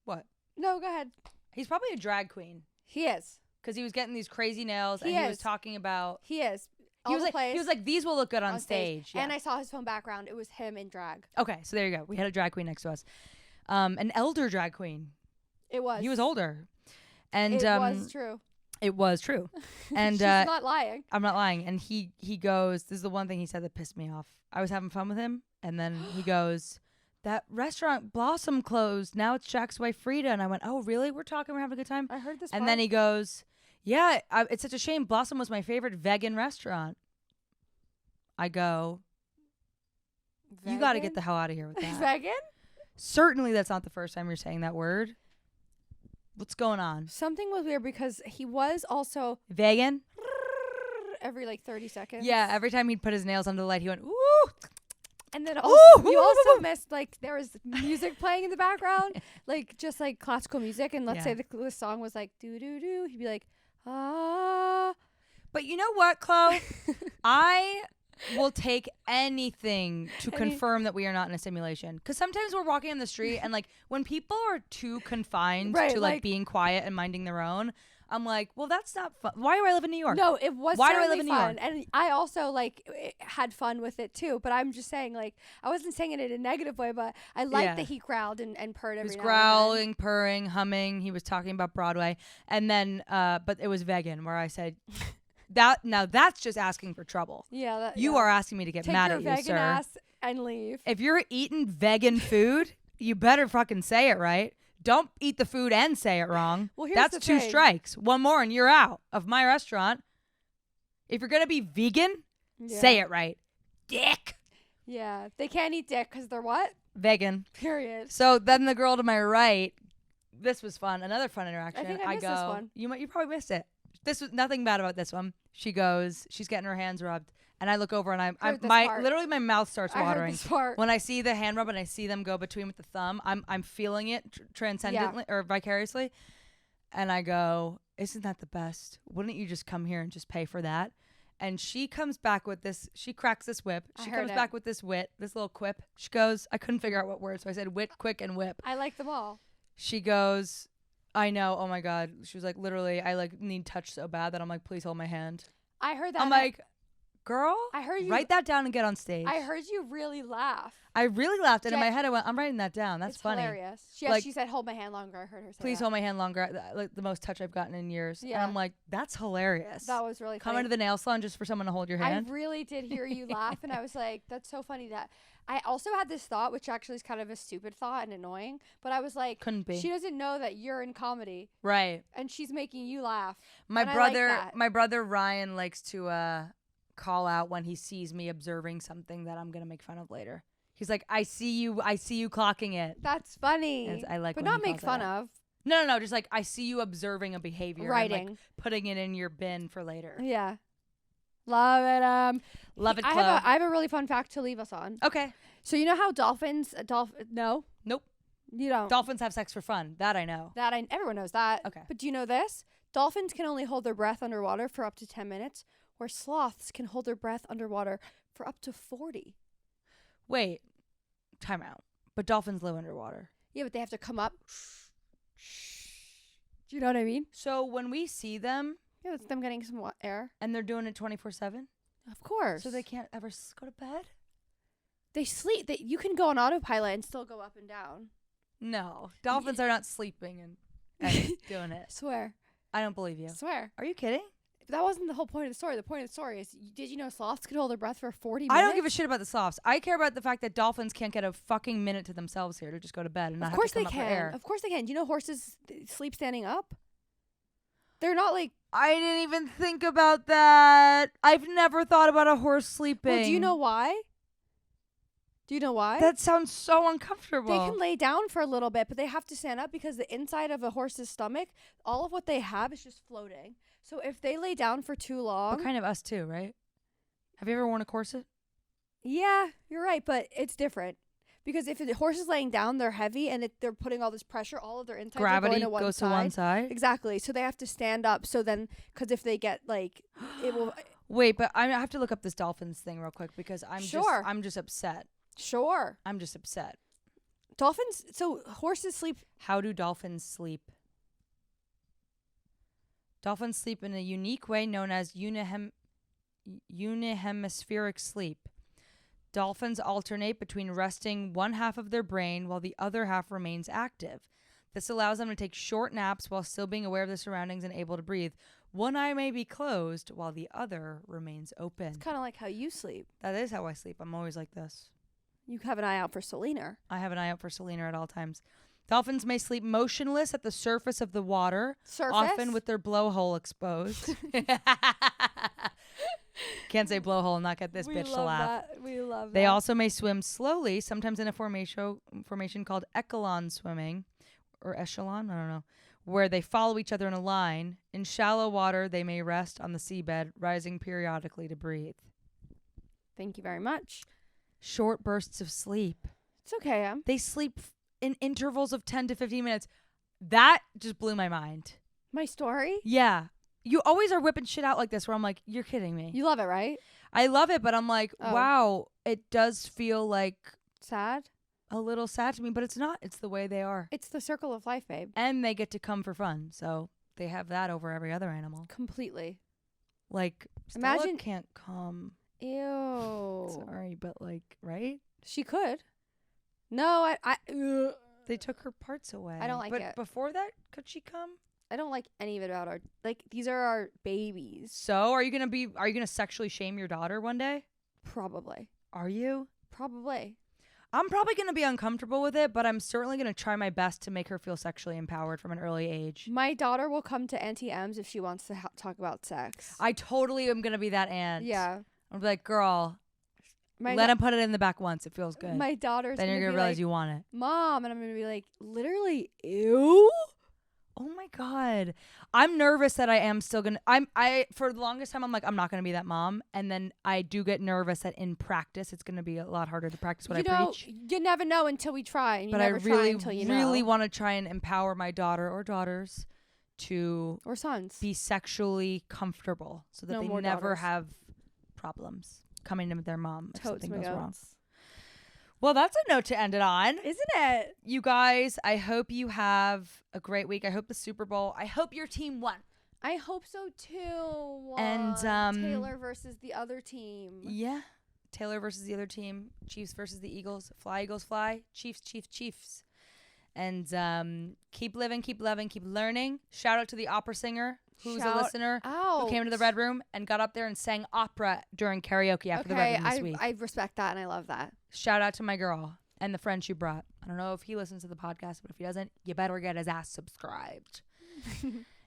[SPEAKER 2] What?
[SPEAKER 1] No, go ahead.
[SPEAKER 2] He's probably a drag queen.
[SPEAKER 1] He is.
[SPEAKER 2] Because he was getting these crazy nails, and he was talking about.
[SPEAKER 1] He is.
[SPEAKER 2] He was like, these will look good on stage. Yeah.
[SPEAKER 1] And I saw his phone background. It was him in drag.
[SPEAKER 2] Okay, so there you go. We had a drag queen next to us. An elder drag queen.
[SPEAKER 1] It was.
[SPEAKER 2] He was older. And
[SPEAKER 1] it was true.
[SPEAKER 2] It was true. And
[SPEAKER 1] she's not lying.
[SPEAKER 2] I'm not lying. And he goes, this is the one thing he said that pissed me off. I was having fun with him, and then he goes, that restaurant Blossom closed. Now it's Jack's wife Frida. And I went, oh, really? We're having a good time?
[SPEAKER 1] I heard this
[SPEAKER 2] And then he goes, yeah, it's such a shame. Blossom was my favorite vegan restaurant. I go, you got to get the hell out of here with that.
[SPEAKER 1] Vegan?
[SPEAKER 2] Certainly that's not the first time you're saying that word. What's going on?
[SPEAKER 1] Something was weird because he was also
[SPEAKER 2] vegan
[SPEAKER 1] every like 30 seconds.
[SPEAKER 2] Yeah, every time he'd put his nails under the light, he went, ooh.
[SPEAKER 1] And then also, you also missed, like, there was music playing in the background, like, just, like, classical music. And let's say the song was, like, do-do-do. He'd be like, ah.
[SPEAKER 2] But you know what, Chloe? I will take anything to confirm that we are not in a simulation. Because sometimes we're walking on the street, and, like, when people are too confined to, like, being quiet and minding their own, I'm like, well, that's not fun. Why do I live in New York?
[SPEAKER 1] No, it was
[SPEAKER 2] Why do I live
[SPEAKER 1] in
[SPEAKER 2] New York?
[SPEAKER 1] And I also, like, had fun with it, too. But I'm just saying, like, I wasn't saying it in a negative way, but I liked that he growled and purred every now and then. He was
[SPEAKER 2] growling, purring, humming. He was talking about Broadway. And then, but it was vegan, where I said, now that's just asking for trouble.
[SPEAKER 1] Yeah.
[SPEAKER 2] You are asking me to get mad at you, sir.
[SPEAKER 1] Take your vegan ass and leave.
[SPEAKER 2] If you're eating vegan food, you better fucking say it right. Don't eat the food and say it wrong.
[SPEAKER 1] Well, here's
[SPEAKER 2] that's
[SPEAKER 1] the
[SPEAKER 2] 2
[SPEAKER 1] thing.
[SPEAKER 2] strikes. One more and you're out of my restaurant. If you're going to be vegan, say it right. Dick.
[SPEAKER 1] Yeah. They can't eat dick because they're what?
[SPEAKER 2] Vegan.
[SPEAKER 1] Period.
[SPEAKER 2] So then the girl to my right, this was fun. Another fun interaction.
[SPEAKER 1] I think I missed this one.
[SPEAKER 2] You probably missed it. This was nothing bad about this one. She goes, she's getting her hands rubbed. And I look over and literally my mouth starts watering.
[SPEAKER 1] I heard this part.
[SPEAKER 2] When I see the hand rub and I see them go between with the thumb, I'm feeling it transcendently or vicariously. And I go, isn't that the best? Wouldn't you just come here and just pay for that? And she comes back with this, she cracks this whip. She comes back with this little quip. She goes, I couldn't figure out what word, so I said wit, quick, and whip.
[SPEAKER 1] I like them all.
[SPEAKER 2] She goes, I know, oh my God. She was like, literally, I like need touch so bad that I'm like, please hold my hand.
[SPEAKER 1] I heard that.
[SPEAKER 2] I'm like, girl,
[SPEAKER 1] I heard you
[SPEAKER 2] write that down and get on stage.
[SPEAKER 1] I heard you really laugh.
[SPEAKER 2] I really laughed, and in my head I went, I'm writing that down. That's funny.
[SPEAKER 1] Hilarious. She said, hold my hand longer. I heard her say
[SPEAKER 2] please hold my hand longer. Like the most touch I've gotten in years.
[SPEAKER 1] Yeah.
[SPEAKER 2] And I'm like, that's hilarious.
[SPEAKER 1] That was really funny.
[SPEAKER 2] Come into the nail salon just for someone to hold your hand.
[SPEAKER 1] I really did hear you laugh, and I was like, that's so funny. That I also had this thought, which actually is kind of a stupid thought and annoying, but I was like,
[SPEAKER 2] couldn't be.
[SPEAKER 1] She doesn't know that you're in comedy.
[SPEAKER 2] Right.
[SPEAKER 1] And she's making you laugh.
[SPEAKER 2] My brother Ryan likes to call out when he sees me observing something that I'm gonna make fun of later. He's like, I see you clocking it.
[SPEAKER 1] That's funny.
[SPEAKER 2] I like,
[SPEAKER 1] but
[SPEAKER 2] when
[SPEAKER 1] not
[SPEAKER 2] he
[SPEAKER 1] make fun of.
[SPEAKER 2] No, just like I see you observing a behavior,
[SPEAKER 1] writing,
[SPEAKER 2] and, like, putting it in your bin for later.
[SPEAKER 1] Yeah, love it.
[SPEAKER 2] Love it.
[SPEAKER 1] I have a really fun fact to leave us on.
[SPEAKER 2] Okay.
[SPEAKER 1] So you know how dolphins? No.
[SPEAKER 2] Nope.
[SPEAKER 1] You don't.
[SPEAKER 2] Dolphins have sex for fun. That I know.
[SPEAKER 1] Everyone knows that.
[SPEAKER 2] Okay.
[SPEAKER 1] But do you know this? Dolphins can only hold their breath underwater for up to 10 minutes, where sloths can hold their breath underwater for up to 40.
[SPEAKER 2] Wait, time out. But dolphins live underwater.
[SPEAKER 1] Yeah, but they have to come up. Do you know what I mean?
[SPEAKER 2] So when we see them,
[SPEAKER 1] yeah, it's them getting some air,
[SPEAKER 2] and they're doing it 24/7.
[SPEAKER 1] Of course.
[SPEAKER 2] So they can't ever go to bed.
[SPEAKER 1] They sleep. You can go on autopilot and still go up and down.
[SPEAKER 2] No, dolphins are not sleeping and doing it.
[SPEAKER 1] Swear.
[SPEAKER 2] I don't believe you.
[SPEAKER 1] Swear.
[SPEAKER 2] Are you kidding?
[SPEAKER 1] That wasn't the whole point of the story. The point of the story is, did you know sloths could hold their breath for 40 minutes?
[SPEAKER 2] I don't give a shit about the sloths. I care about the fact that dolphins can't get a fucking minute to themselves here to just go to bed and not have to come up for air.
[SPEAKER 1] Of course they can. Do you know horses sleep standing up? They're not like...
[SPEAKER 2] I didn't even think about that. I've never thought about a horse sleeping.
[SPEAKER 1] Well, do you know why? Do you know why?
[SPEAKER 2] That sounds so uncomfortable.
[SPEAKER 1] They can lay down for a little bit, but they have to stand up because the inside of a horse's stomach, all of what they have is just floating. So if they lay down for too long.
[SPEAKER 2] But kind of us too, right? Have you ever worn a corset?
[SPEAKER 1] Yeah, you're right, but it's different. Because if the horse is laying down, they're heavy, and they're putting all this pressure, all of their insides
[SPEAKER 2] Gravity
[SPEAKER 1] are going to one
[SPEAKER 2] goes
[SPEAKER 1] side.
[SPEAKER 2] to one side.
[SPEAKER 1] Exactly. So they have to stand up. So then, because if they get like, it will.
[SPEAKER 2] Wait, but I have to look up this dolphins thing real quick because I'm just upset.
[SPEAKER 1] Sure.
[SPEAKER 2] I'm just upset.
[SPEAKER 1] Dolphins. So horses sleep.
[SPEAKER 2] How do dolphins sleep? Dolphins sleep in a unique way known as unihemispheric sleep. Dolphins alternate between resting one half of their brain while the other half remains active. This allows them to take short naps while still being aware of their surroundings and able to breathe. One eye may be closed while the other remains open.
[SPEAKER 1] It's kind of like how you sleep.
[SPEAKER 2] That is how I sleep. I'm always like this.
[SPEAKER 1] You have an eye out for Selena.
[SPEAKER 2] I have an eye out for Selena at all times. Dolphins may sleep motionless at the surface of the water, often with their blowhole exposed. Can't say blowhole and not get this bitch to laugh.
[SPEAKER 1] We love that.
[SPEAKER 2] They also may swim slowly, sometimes in a formation called echelon swimming, or echelon, I don't know, where they follow each other in a line. In shallow water, they may rest on the seabed, rising periodically to breathe.
[SPEAKER 1] Thank you very much.
[SPEAKER 2] Short bursts of sleep.
[SPEAKER 1] It's okay, Em.
[SPEAKER 2] They sleep in intervals of 10 to 15 minutes. That just blew my mind.
[SPEAKER 1] My story?
[SPEAKER 2] Yeah. You always are whipping shit out like this where I'm like, you're kidding me.
[SPEAKER 1] You love it, right?
[SPEAKER 2] I love it, but I'm like, wow, it does feel like
[SPEAKER 1] sad,
[SPEAKER 2] a little sad to me, but it's not. It's the way they are.
[SPEAKER 1] It's the circle of life, babe.
[SPEAKER 2] And they get to come for fun. So they have that over every other animal.
[SPEAKER 1] Completely.
[SPEAKER 2] Like,
[SPEAKER 1] Imagine
[SPEAKER 2] Stella can't come.
[SPEAKER 1] Ew.
[SPEAKER 2] Sorry, but like, right?
[SPEAKER 1] She could. No,
[SPEAKER 2] They took her parts away.
[SPEAKER 1] I don't like
[SPEAKER 2] but
[SPEAKER 1] it.
[SPEAKER 2] Before that, could she come?
[SPEAKER 1] I don't like any of it about these are our babies.
[SPEAKER 2] So are you gonna sexually shame your daughter one day?
[SPEAKER 1] Probably.
[SPEAKER 2] Are you?
[SPEAKER 1] Probably.
[SPEAKER 2] I'm probably gonna be uncomfortable with it, but I'm certainly gonna try my best to make her feel sexually empowered from an early age.
[SPEAKER 1] My daughter will come to Auntie M's if she wants to talk about sex.
[SPEAKER 2] I totally am gonna be that aunt.
[SPEAKER 1] Yeah.
[SPEAKER 2] I'm like, girl, let him put it in the back once. It feels good.
[SPEAKER 1] My daughter's
[SPEAKER 2] then you're gonna realize you want it.
[SPEAKER 1] Mom, and I'm gonna be like, literally, ew.
[SPEAKER 2] Oh my God. I'm nervous that I am still gonna for the longest time I'm like, I'm not gonna be that mom. And then I do get nervous that in practice it's gonna be a lot harder to practice what I preach.
[SPEAKER 1] You never know until we try. And
[SPEAKER 2] but I really want to try and empower my daughter or daughters to
[SPEAKER 1] or sons
[SPEAKER 2] be sexually comfortable so that they never have problems coming to their mom if something goes wrong. Well, that's a note to end it on.
[SPEAKER 1] Isn't it?
[SPEAKER 2] You guys, I hope you have a great week. I hope the Super Bowl, I hope your team won.
[SPEAKER 1] I hope so too.
[SPEAKER 2] And
[SPEAKER 1] Taylor versus the other team.
[SPEAKER 2] Yeah. Taylor versus the other team. Chiefs versus the Eagles. Fly, Eagles, fly. Chiefs, Chiefs, Chiefs. And keep living, keep loving, keep learning. Shout out to the opera singer who's a listener who came to the Red Room and got up there and sang opera during karaoke after the Red Room this week.
[SPEAKER 1] I respect that and I love that.
[SPEAKER 2] Shout out to my girl and the friend she brought. I don't know if he listens to the podcast, but if he doesn't, you better get his ass subscribed.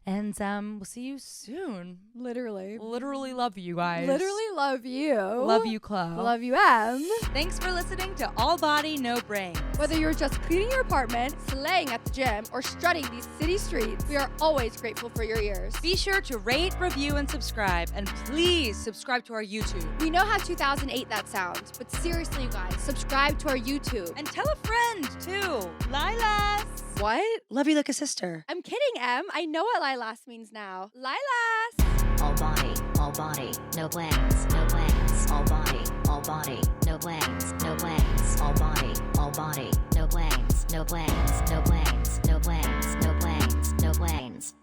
[SPEAKER 2] And we'll see you soon.
[SPEAKER 1] Literally
[SPEAKER 2] love you guys.
[SPEAKER 1] Literally love you.
[SPEAKER 2] Love you, Chloe.
[SPEAKER 1] Love you, Em.
[SPEAKER 2] Thanks for listening to All Body, No Brains.
[SPEAKER 1] Whether you're just cleaning your apartment, slaying at the gym, or strutting these city streets, we are always grateful for your ears.
[SPEAKER 2] Be sure to rate, review, and subscribe. And please subscribe to our YouTube.
[SPEAKER 1] We know how 2008 that sounds, but seriously, you guys, subscribe to our YouTube.
[SPEAKER 2] And tell a friend, too. Lilas.
[SPEAKER 1] What?
[SPEAKER 2] Love you like a sister.
[SPEAKER 1] I'm kidding, Em. I know what lilas means now. Lilas.
[SPEAKER 3] All body, no glands, no glands. All body, no glands, no glands. All body, no glands, no glands, no glands, no glands, no glands, no glands.